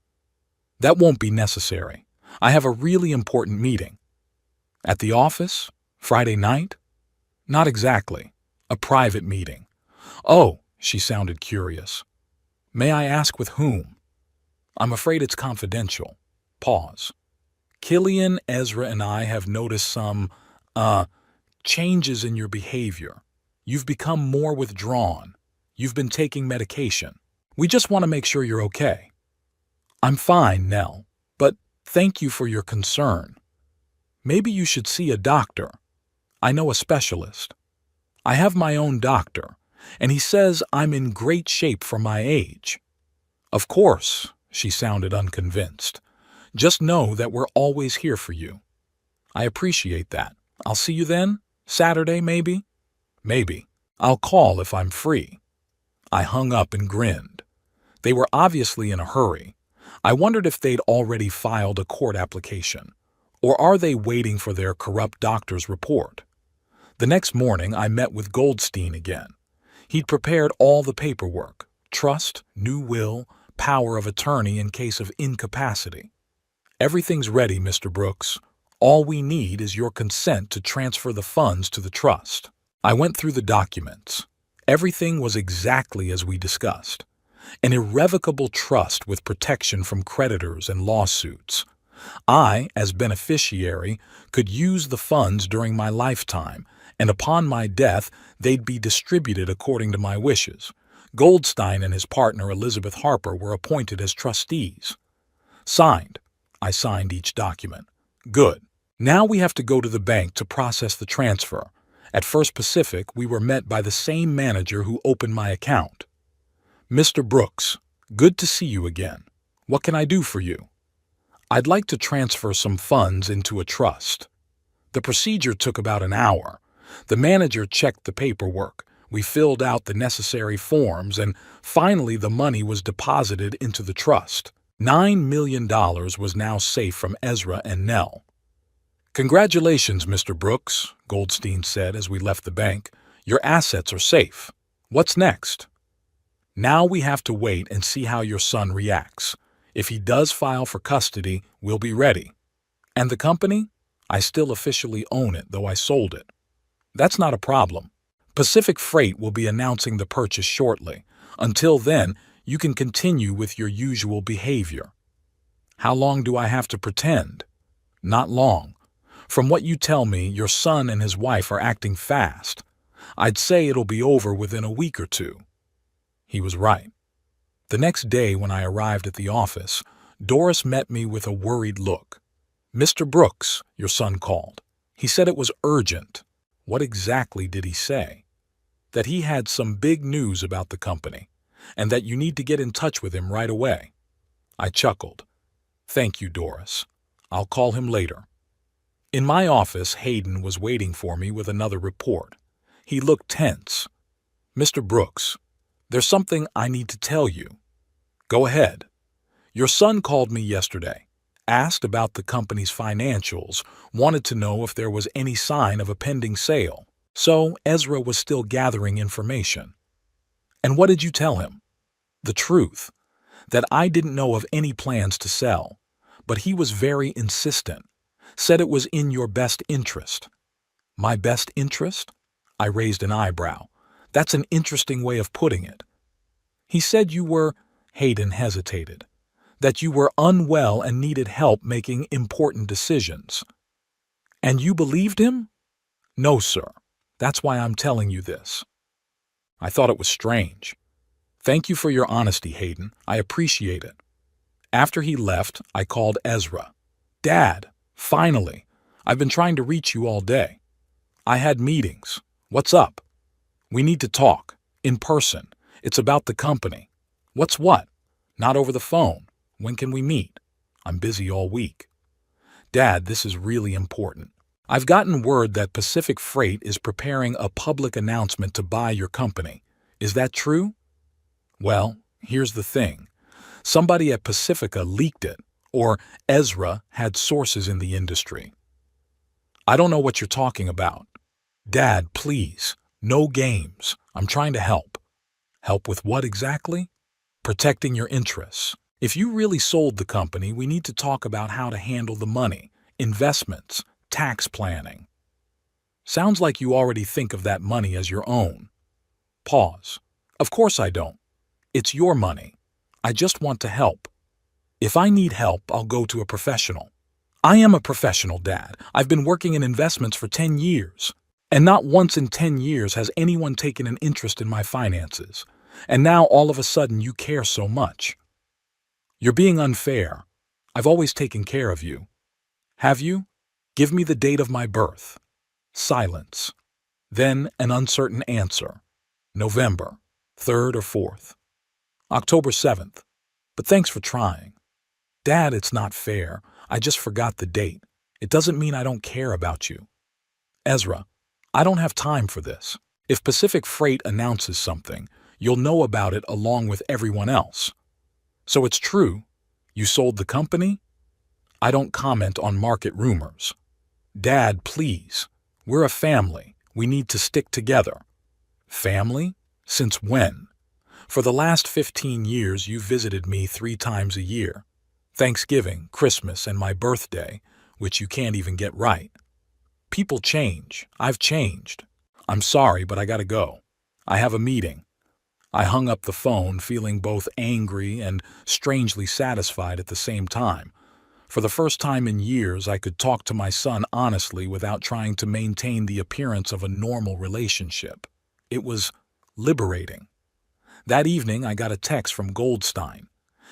That won't be necessary. I have a really important meeting. At the office? Friday night? Not exactly. A private meeting. Oh, she sounded curious. May I ask with whom? I'm afraid it's confidential. Pause. Killian, Ezra, and I have noticed some, changes in your behavior. You've become more withdrawn. You've been taking medication. We just want to make sure you're okay. I'm fine, Nell, but thank you for your concern. Maybe you should see a doctor. I know a specialist. I have my own doctor, and he says I'm in great shape for my age. Of course, she sounded unconvinced. Just know that we're always here for you. I appreciate that. I'll see you then? Saturday, maybe? Maybe. I'll call if I'm free. I hung up and grinned. They were obviously in a hurry. I wondered if they'd already filed a court application. Or are they waiting for their corrupt doctor's report? The next morning, I met with Goldstein again. He'd prepared all the paperwork, trust, new will, power of attorney in case of incapacity. Everything's ready, Mr. Brooks. All we need is your consent to transfer the funds to the trust. I went through the documents. Everything was exactly as we discussed. An irrevocable trust with protection from creditors and lawsuits. I, as beneficiary, could use the funds during my lifetime, and upon my death, they'd be distributed according to my wishes. Goldstein and his partner Elizabeth Harper were appointed as trustees. Signed. I signed each document. Good. Now we have to go to the bank to process the transfer. At First Pacific, we were met by the same manager who opened my account. Mr. Brooks, good to see you again. What can I do for you? I'd like to transfer some funds into a trust. The procedure took about an hour. The manager checked the paperwork. We filled out the necessary forms, and finally the money was deposited into the trust. $9 million was now safe from Ezra and Nell. Congratulations, Mr. Brooks, Goldstein said as we left the bank. Your assets are safe. What's next? Now we have to wait and see how your son reacts. If he does file for custody, we'll be ready. And the company? I still officially own it, though I sold it. That's not a problem. Pacific Freight will be announcing the purchase shortly. Until then, you can continue with your usual behavior. How long do I have to pretend? Not long. From what you tell me, your son and his wife are acting fast. I'd say it'll be over within a week or two. He was right. The next day when I arrived at the office, Doris met me with a worried look. "Mr. Brooks," your son called. "He said it was urgent." What exactly did he say? That he had some big news about the company, and that you need to get in touch with him right away. I chuckled. "Thank you, Doris. I'll call him later." In my office, Hayden was waiting for me with another report. He looked tense. "Mr. Brooks, there's something I need to tell you." "Go ahead." "Your son called me yesterday, asked about the company's financials, wanted to know if there was any sign of a pending sale." So Ezra was still gathering information. "And what did you tell him?" "The truth, that I didn't know of any plans to sell, but he was very insistent, said it was in your best interest." "My best interest?" I raised an eyebrow. "That's an interesting way of putting it." "He said you were," Hayden hesitated, "that you were unwell and needed help making important decisions." "And you believed him?" "No, sir. That's why I'm telling you this." I thought it was strange. "Thank you for your honesty, Hayden. I appreciate it." After he left, I called Ezra. "Dad, finally. I've been trying to reach you all day." "I had meetings. What's up?" "We need to talk. In person. It's about the company." "What's what?" "Not over the phone. When can we meet?" "I'm busy all week." "Dad, this is really important. I've gotten word that Pacific Freight is preparing a public announcement to buy your company. Is that true?" "Well, here's the thing. Somebody at Pacifica leaked it, or Ezra had sources in the industry." "I don't know what you're talking about." "Dad, please. No games. I'm trying to help." "Help with what exactly?" "Protecting your interests. If you really sold the company, we need to talk about how to handle the money, investments, tax planning." "Sounds like you already think of that money as your own." Pause. "Of course I don't. It's your money. I just want to help. If I need help, I'll go to a professional." "I am a professional, Dad. I've been working in investments for 10 years. And not once in 10 years has anyone taken an interest in my finances. And now all of a sudden you care so much." "You're being unfair. I've always taken care of you." "Have you? Give me the date of my birth." Silence. Then an uncertain answer. "November 3rd or 4th. October 7th. But thanks for trying." "Dad, it's not fair. I just forgot the date. It doesn't mean I don't care about you." "Ezra, I don't have time for this. If Pacific Freight announces something, you'll know about it along with everyone else." "So it's true? You sold the company?" "I don't comment on market rumors." "Dad, please. We're a family. We need to stick together." "Family? Since when?" "For the last 15 years, you've visited me 3 times a year. Thanksgiving, Christmas, and my birthday, which you can't even get right." "People change. I've changed. I'm sorry, but I gotta go. I have a meeting." I hung up the phone, feeling both angry and strangely satisfied at the same time. For the first time in years, I could talk to my son honestly without trying to maintain the appearance of a normal relationship. It was liberating. That evening, I got a text from Goldstein.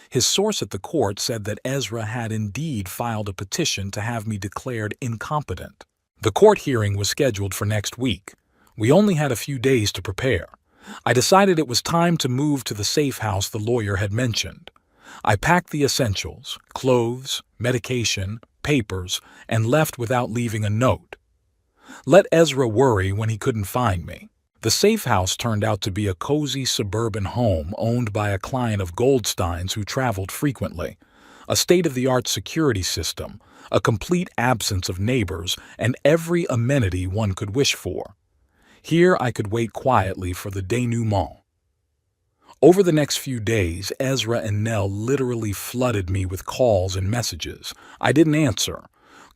His source at the court said that Ezra had indeed filed a petition to have me declared incompetent. The court hearing was scheduled for next week. We only had a few days to prepare. I decided it was time to move to the safe house the lawyer had mentioned. I packed the essentials, clothes, medication, papers, and left without leaving a note. Let Ezra worry when he couldn't find me. The safe house turned out to be a cozy suburban home owned by a client of Goldstein's who traveled frequently. A state-of-the-art security system, a complete absence of neighbors, and every amenity one could wish for. Here I could wait quietly for the denouement. Over the next few days, Ezra and Nell literally flooded me with calls and messages. I didn't answer.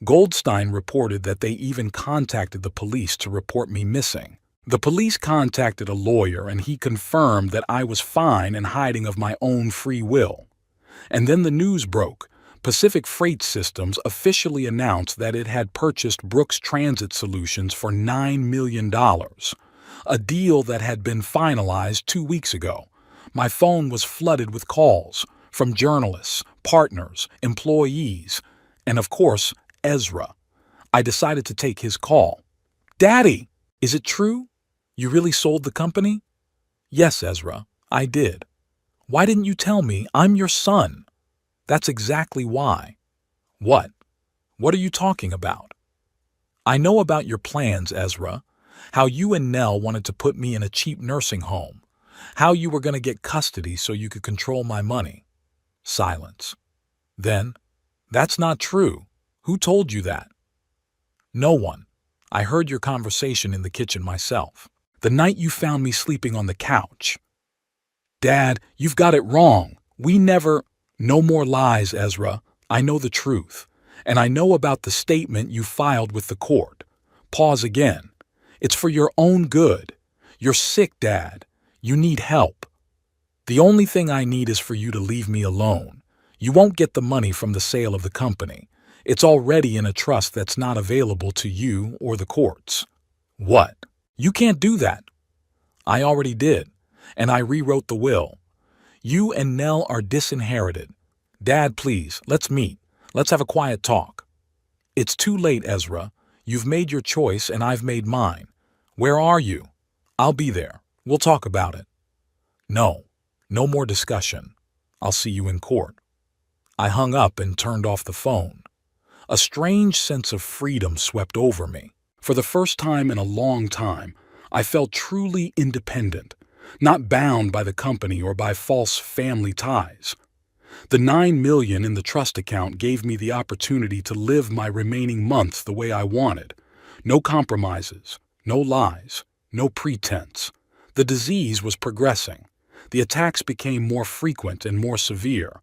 Goldstein reported that they even contacted the police to report me missing. The police contacted a lawyer and he confirmed that I was fine and hiding of my own free will. And then the news broke. Pacific Freight Systems officially announced that it had purchased Brooks Transit Solutions for $9 million, a deal that had been finalized 2 weeks ago. My phone was flooded with calls from journalists, partners, employees, and of course, Ezra. I decided to take his call. "Daddy, is it true? You really sold the company?" "Yes, Ezra, I did." "Why didn't you tell me? I'm your son." "That's exactly why." "What? What are you talking about?" "I know about your plans, Ezra. How you and Nell wanted to put me in a cheap nursing home. How you were going to get custody so you could control my money." Silence. Then, "That's not true. Who told you that?" "No one. I heard your conversation in the kitchen myself. The night you found me sleeping on the couch." "Dad, you've got it wrong. We never—" "No more lies, Ezra. I know the truth. And I know about the statement you filed with the court." Pause again. "It's for your own good. You're sick, Dad. You need help. The only thing I need is for you to leave me alone. You won't get the money from the sale of the company. It's already in a trust that's not available to you or the courts." "What? You can't do that." "I already did, and I rewrote the will. You and Nell are disinherited. Dad, please, let's meet. Let's have a quiet talk." "It's too late, Ezra. You've made your choice and I've made mine. Where are you?" "I'll be there. We'll talk about it." "No, no more discussion. I'll see you in court." I hung up and turned off the phone. A strange sense of freedom swept over me. For the first time in a long time, I felt truly independent, not bound by the company or by false family ties. The $9 million in the trust account gave me the opportunity to live my remaining months the way I wanted. No compromises, no lies, no pretense. The disease was progressing. The attacks became more frequent and more severe.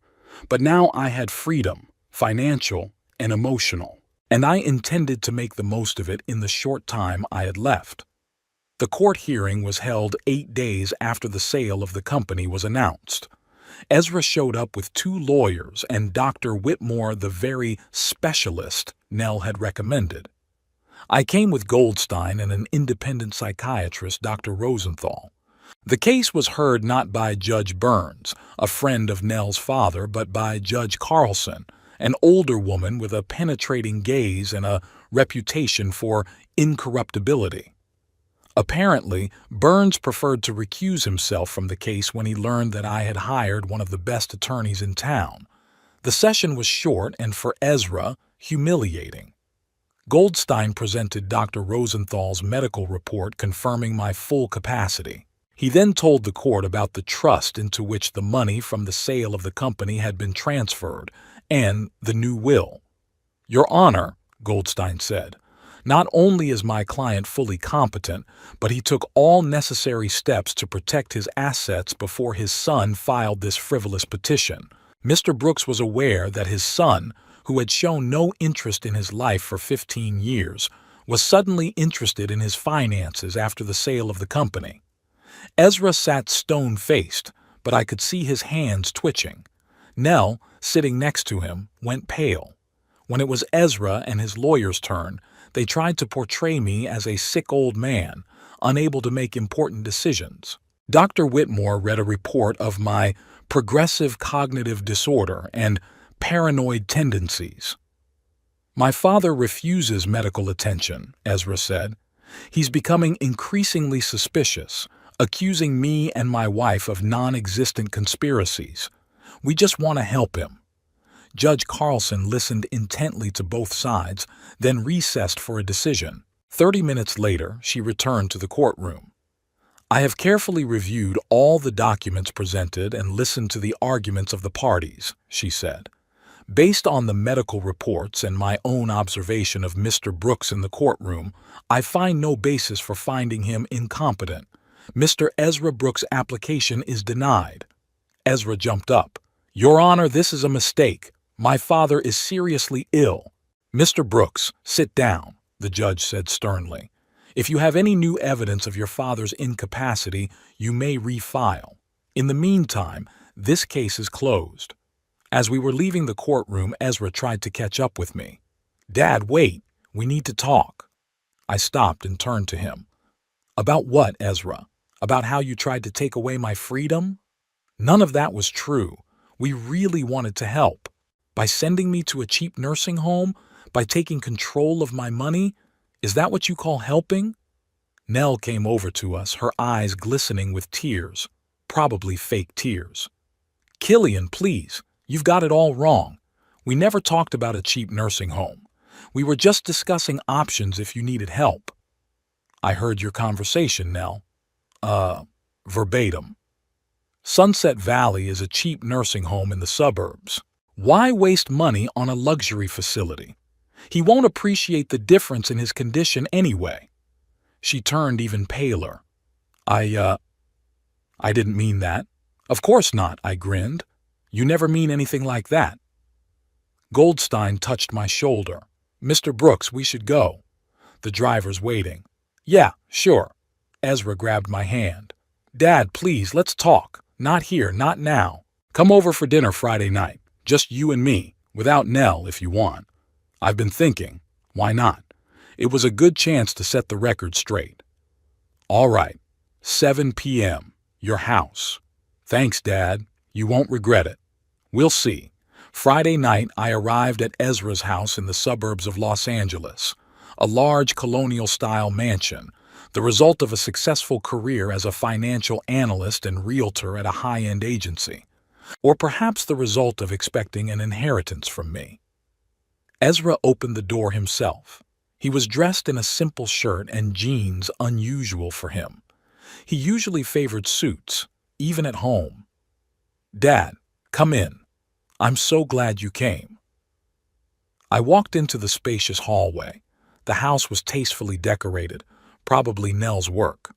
But now I had freedom, financial and emotional, and I intended to make the most of it in the short time I had left. The court hearing was held 8 days after the sale of the company was announced. Ezra showed up with 2 lawyers and Dr. Whitmore, the very specialist Nell had recommended. I came with Goldstein and an independent psychiatrist, Dr. Rosenthal. The case was heard not by Judge Burns, a friend of Nell's father, but by Judge Carlson, an older woman with a penetrating gaze and a reputation for incorruptibility. Apparently, Burns preferred to recuse himself from the case when he learned that I had hired one of the best attorneys in town. The session was short and, for Ezra, humiliating. Goldstein presented Dr. Rosenthal's medical report confirming my full capacity. He then told the court about the trust into which the money from the sale of the company had been transferred and the new will. "Your Honor," Goldstein said, "not only is my client fully competent, but he took all necessary steps to protect his assets before his son filed this frivolous petition. Mr. Brooks was aware that his son, who had shown no interest in his life for 15 years, was suddenly interested in his finances after the sale of the company." Ezra sat stone-faced, but I could see his hands twitching. Nell, sitting next to him, went pale. When it was Ezra and his lawyer's turn, they tried to portray me as a sick old man, unable to make important decisions. Dr. Whitmore read a report of my progressive cognitive disorder and paranoid tendencies. "My father refuses medical attention," Ezra said. "He's becoming increasingly suspicious, accusing me and my wife of non-existent conspiracies. We just want to help him." Judge Carlson listened intently to both sides, then recessed for a decision. 30 minutes later, she returned to the courtroom. "I have carefully reviewed all the documents presented and listened to the arguments of the parties," she said. "Based on the medical reports and my own observation of Mr. Brooks in the courtroom, I find no basis for finding him incompetent. Mr. Ezra Brooks' application is denied." Ezra jumped up. "Your Honor, this is a mistake. My father is seriously ill." "Mr. Brooks, sit down," the judge said sternly. If you have any new evidence of your father's incapacity, you may refile. In the meantime, this case is closed." As we were leaving the courtroom, Ezra tried to catch up with me. "Dad, wait. We need to talk." I stopped and turned to him. "About what, Ezra? About how you tried to take away my freedom?" "None of that was true. We really wanted to help. By sending me to a cheap nursing home? By taking control of my money? Is that what you call helping?" Nell came over to us, her eyes glistening with tears, probably fake tears. "Killian, please, you've got it all wrong. We never talked about a cheap nursing home. We were just discussing options if you needed help." "I heard your conversation, Nell." Verbatim. "Sunset Valley is a cheap nursing home in the suburbs. Why waste money on a luxury facility? He won't appreciate the difference in his condition anyway." She turned even paler. I didn't mean that." "Of course not," I grinned. "You never mean anything like that." Goldstein touched my shoulder. "Mr. Brooks, we should go. The driver's waiting." "Yeah, sure." Ezra grabbed my hand. "Dad, please, let's talk. Not here, not now. Come over for dinner Friday night. Just you and me, without Nell if you want. I've been thinking. Why not? It was a good chance to set the record straight." "All right. 7 p.m. Your house." "Thanks, Dad. You won't regret it." "We'll see." Friday night, I arrived at Ezra's house in the suburbs of Los Angeles, a large colonial-style mansion, the result of a successful career as a financial analyst and realtor at a high-end agency, or perhaps the result of expecting an inheritance from me. Ezra opened the door himself. He was dressed in a simple shirt and jeans unusual for him. He usually favored suits, even at home. "Dad, come in. I'm so glad you came." I walked into the spacious hallway. The house was tastefully decorated, probably Nell's work.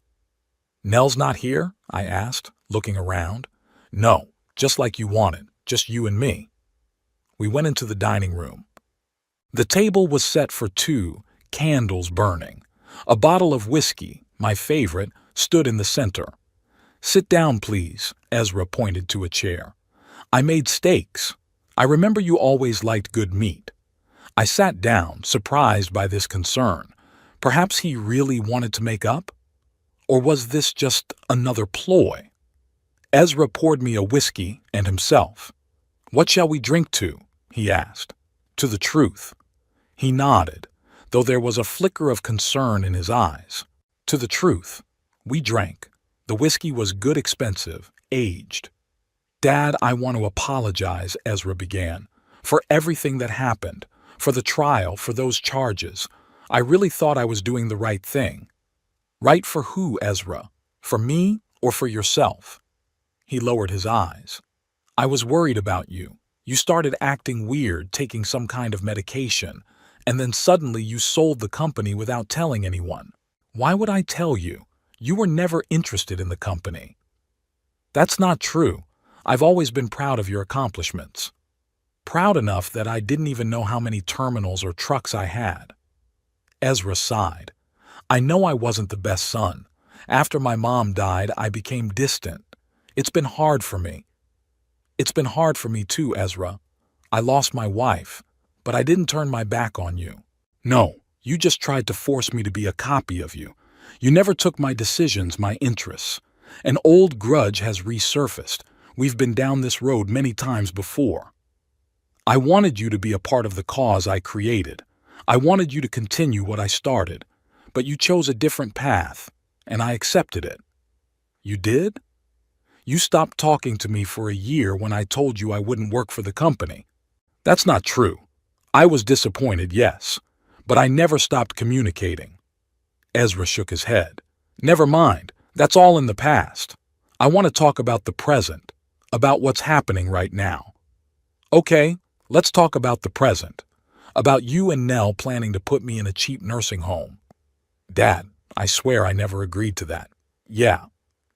"Nell's not here?" I asked, looking around. "No, just like you wanted, just you and me." We went into the dining room. The table was set for two, candles burning. A bottle of whiskey, my favorite, stood in the center. "Sit down, please," Ezra pointed to a chair. "I made steaks. I remember you always liked good meat." I sat down, surprised by this concern. Perhaps he really wanted to make up? Or was this just another ploy? Ezra poured me a whiskey and himself. "What shall we drink to?" he asked. "To the truth." He nodded, though there was a flicker of concern in his eyes. "To the truth." We drank. The whiskey was good, expensive, aged. "Dad, I want to apologize," Ezra began, "for everything that happened, for the trial, for those charges. I really thought I was doing the right thing." "Right for who, Ezra? For me or for yourself?" He lowered his eyes. "I was worried about you. You started acting weird, taking some kind of medication, and then suddenly you sold the company without telling anyone. Why would I tell you? You were never interested in the company." "That's not true. I've always been proud of your accomplishments." "Proud enough that I didn't even know how many terminals or trucks I had." Ezra sighed. "I know I wasn't the best son. After my mom died, I became distant. It's been hard for me." "It's been hard for me too, Ezra. I lost my wife, but I didn't turn my back on you. No, you just tried to force me to be a copy of you. You never took my decisions, my interests. An old grudge has resurfaced. We've been down this road many times before. I wanted you to be a part of the cause I created. I wanted you to continue what I started, but you chose a different path, and I accepted it." "You did?" "You stopped talking to me for a year when I told you I wouldn't work for the company." "That's not true. I was disappointed, yes, but I never stopped communicating." Ezra shook his head. "Never mind. That's all in the past. I want to talk about the present, about what's happening right now." "Okay, let's talk about the present. About you and Nell planning to put me in a cheap nursing home." "Dad, I swear I never agreed to that." "Yeah.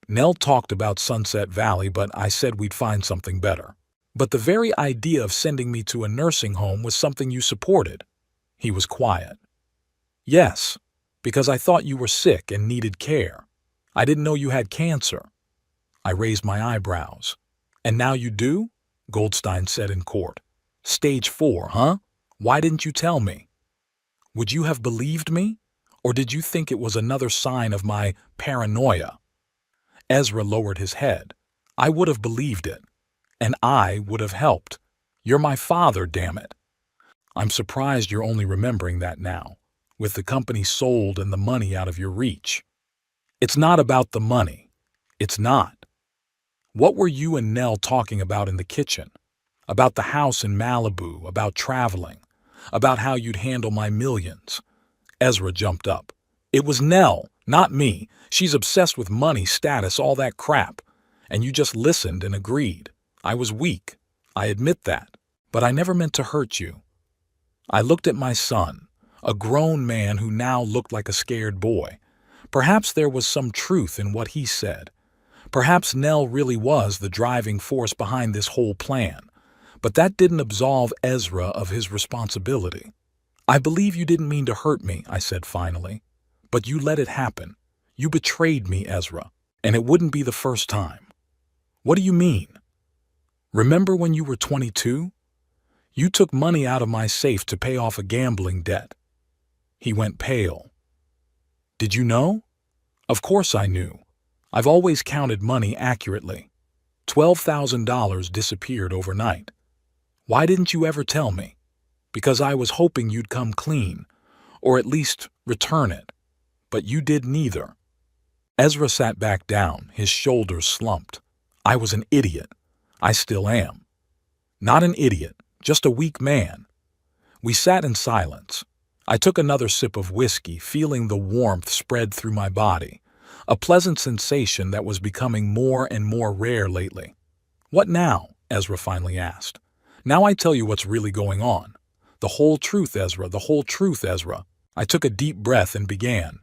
Nell talked about Sunset Valley, but I said we'd find something better. But the very idea of sending me to a nursing home was something you supported." He was quiet. "Yes, Because I thought you were sick and needed care. I didn't know you had cancer. I raised my eyebrows. And now you do? Goldstein said in court. Stage 4, huh? Why didn't you tell me? Would you have believed me? Or did you think it was another sign of my paranoia? Ezra lowered his head. I would have believed it. And I would have helped. You're my father, damn it. I'm surprised you're only remembering that now, with the company sold and the money out of your reach. It's not about the money. It's not. What were you and Nell talking about in the kitchen? About the house in Malibu, about traveling, about how you'd handle my millions. Ezra jumped up. It was Nell, not me. She's obsessed with money, status, all that crap. And you just listened and agreed. I was weak. I admit that. But I never meant to hurt you. I looked at my son, a grown man who now looked like a scared boy. Perhaps there was some truth in what he said. Perhaps Nell really was the driving force behind this whole plan. But that didn't absolve Ezra of his responsibility. I believe you didn't mean to hurt me, I said finally. But you let it happen. You betrayed me, Ezra. And it wouldn't be the first time. What do you mean? Remember when you were 22? You took money out of my safe to pay off a gambling debt. He went pale. Did you know? Of course I knew. I've always counted money accurately. $12,000 disappeared overnight. Why didn't you ever tell me? Because I was hoping you'd come clean, or at least return it. But you did neither. Ezra sat back down, his shoulders slumped. I was an idiot. I still am. Not an idiot, just a weak man. We sat in silence. I took another sip of whiskey, feeling the warmth spread through my body, a pleasant sensation that was becoming more and more rare lately. What now? Ezra finally asked. Now I tell you what's really going on. The whole truth, Ezra, the whole truth, Ezra. I took a deep breath and began.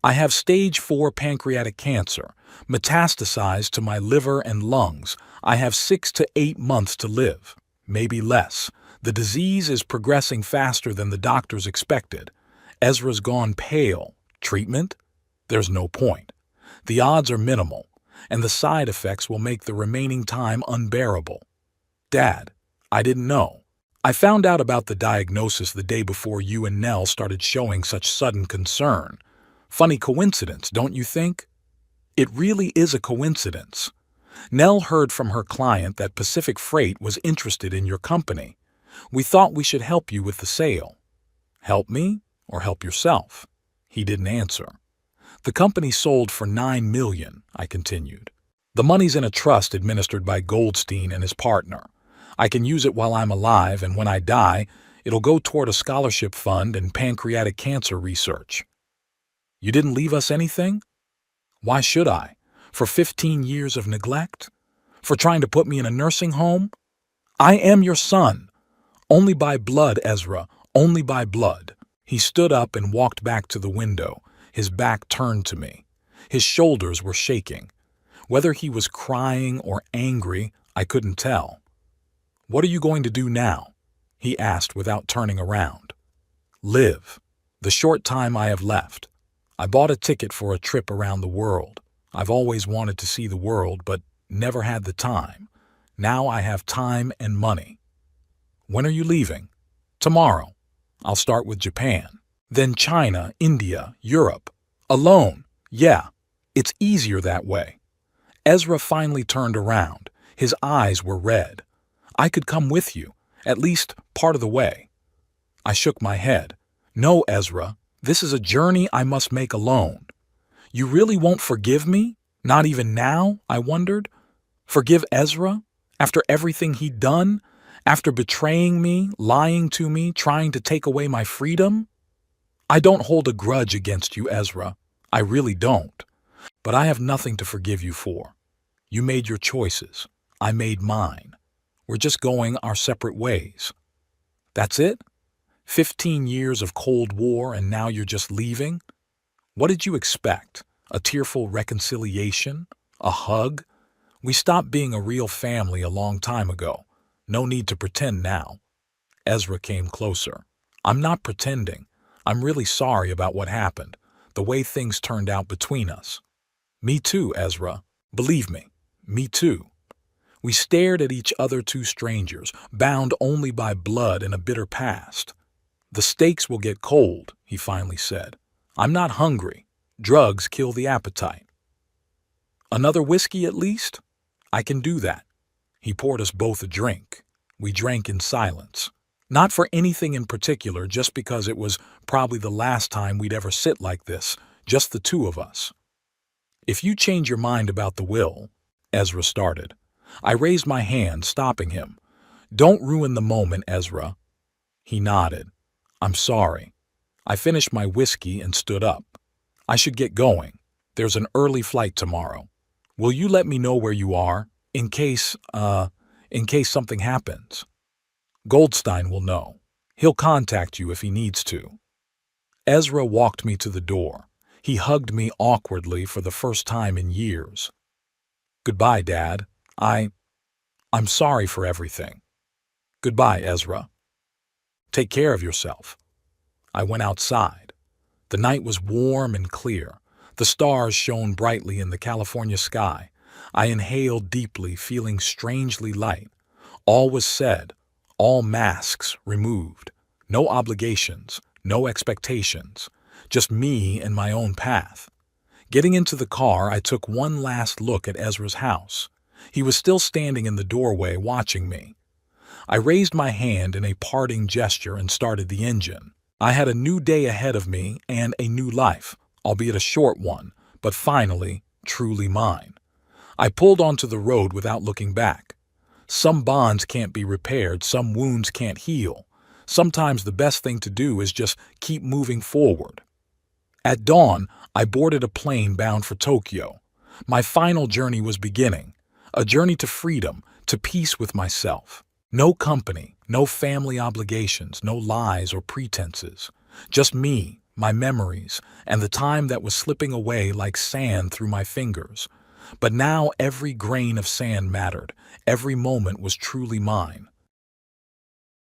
I have stage 4 pancreatic cancer, metastasized to my liver and lungs. I have 6 to 8 months to live, maybe less. The disease is progressing faster than the doctors expected. Ezra's gone pale. Treatment? There's no point. The odds are minimal, and the side effects will make the remaining time unbearable. Dad, I didn't know. I found out about the diagnosis the day before you and Nell started showing such sudden concern. Funny coincidence, don't you think? It really is a coincidence. Nell heard from her client that Pacific Freight was interested in your company. We thought we should help you with the sale. Help me or help yourself? He didn't answer. The company sold for $9 million, I continued. The money's in a trust administered by Goldstein and his partner. I can use it while I'm alive, and when I die, it'll go toward a scholarship fund and pancreatic cancer research. You didn't leave us anything? Why should I? For 15 years of neglect? For trying to put me in a nursing home? I am your son. Only by blood, Ezra, only by blood. He stood up and walked back to the window, his back turned to me. His shoulders were shaking. Whether he was crying or angry, I couldn't tell. What are you going to do now? He asked without turning around. Live. The short time I have left. I bought a ticket for a trip around the world. I've always wanted to see the world, but never had the time. Now I have time and money. When are you leaving? Tomorrow. I'll start with Japan. Then China, India, Europe. Alone. Yeah, it's easier that way. Ezra finally turned around. His eyes were red. I could come with you, at least part of the way. I shook my head. No, Ezra, this is a journey I must make alone. You really won't forgive me? Not even now? I wondered. Forgive Ezra? After everything he'd done? After betraying me, lying to me, trying to take away my freedom? I don't hold a grudge against you, Ezra. I really don't. But I have nothing to forgive you for. You made your choices. I made mine. We're just going our separate ways. That's it? 15 years of Cold War and now you're just leaving? What did you expect? A tearful reconciliation? A hug? We stopped being a real family a long time ago. No need to pretend now. Ezra came closer. I'm not pretending. I'm really sorry about what happened. the way things turned out between us. Me too, Ezra. Believe me, me too. We stared at each other, two strangers, bound only by blood and a bitter past. The steaks will get cold, he finally said. I'm not hungry. Drugs kill the appetite. Another whiskey at least? I can do that. He poured us both a drink. We drank in silence. Not for anything in particular, just because it was probably the last time we'd ever sit like this, just the two of us. If you change your mind about the will, Ezra started. I raised my hand, stopping him. Don't ruin the moment, Ezra. He nodded. I'm sorry. I finished my whiskey and stood up. I should get going. There's an early flight tomorrow. Will you let me know where you are, in case something happens? Goldstein will know. He'll contact you if he needs to. Ezra walked me to the door. He hugged me awkwardly for the first time in years. Goodbye, Dad. I'm sorry for everything. Goodbye, Ezra. Take care of yourself. I went outside. The night was warm and clear. The stars shone brightly in the California sky. I inhaled deeply, feeling strangely light. All was said, all masks removed. No obligations, no expectations. Just me and my own path. Getting into the car, I took one last look at Ezra's house. He was still standing in the doorway watching me. I raised my hand in a parting gesture and started the engine. I had a new day ahead of me and a new life, albeit a short one, but finally, truly mine. I pulled onto the road without looking back. Some bonds can't be repaired, some wounds can't heal. Sometimes the best thing to do is just keep moving forward. At dawn, I boarded a plane bound for Tokyo. My final journey was beginning, a journey to freedom, to peace with myself. No company, no family obligations, no lies or pretenses. Just me, my memories, and the time that was slipping away like sand through my fingers. But now every grain of sand mattered. Every moment was truly mine.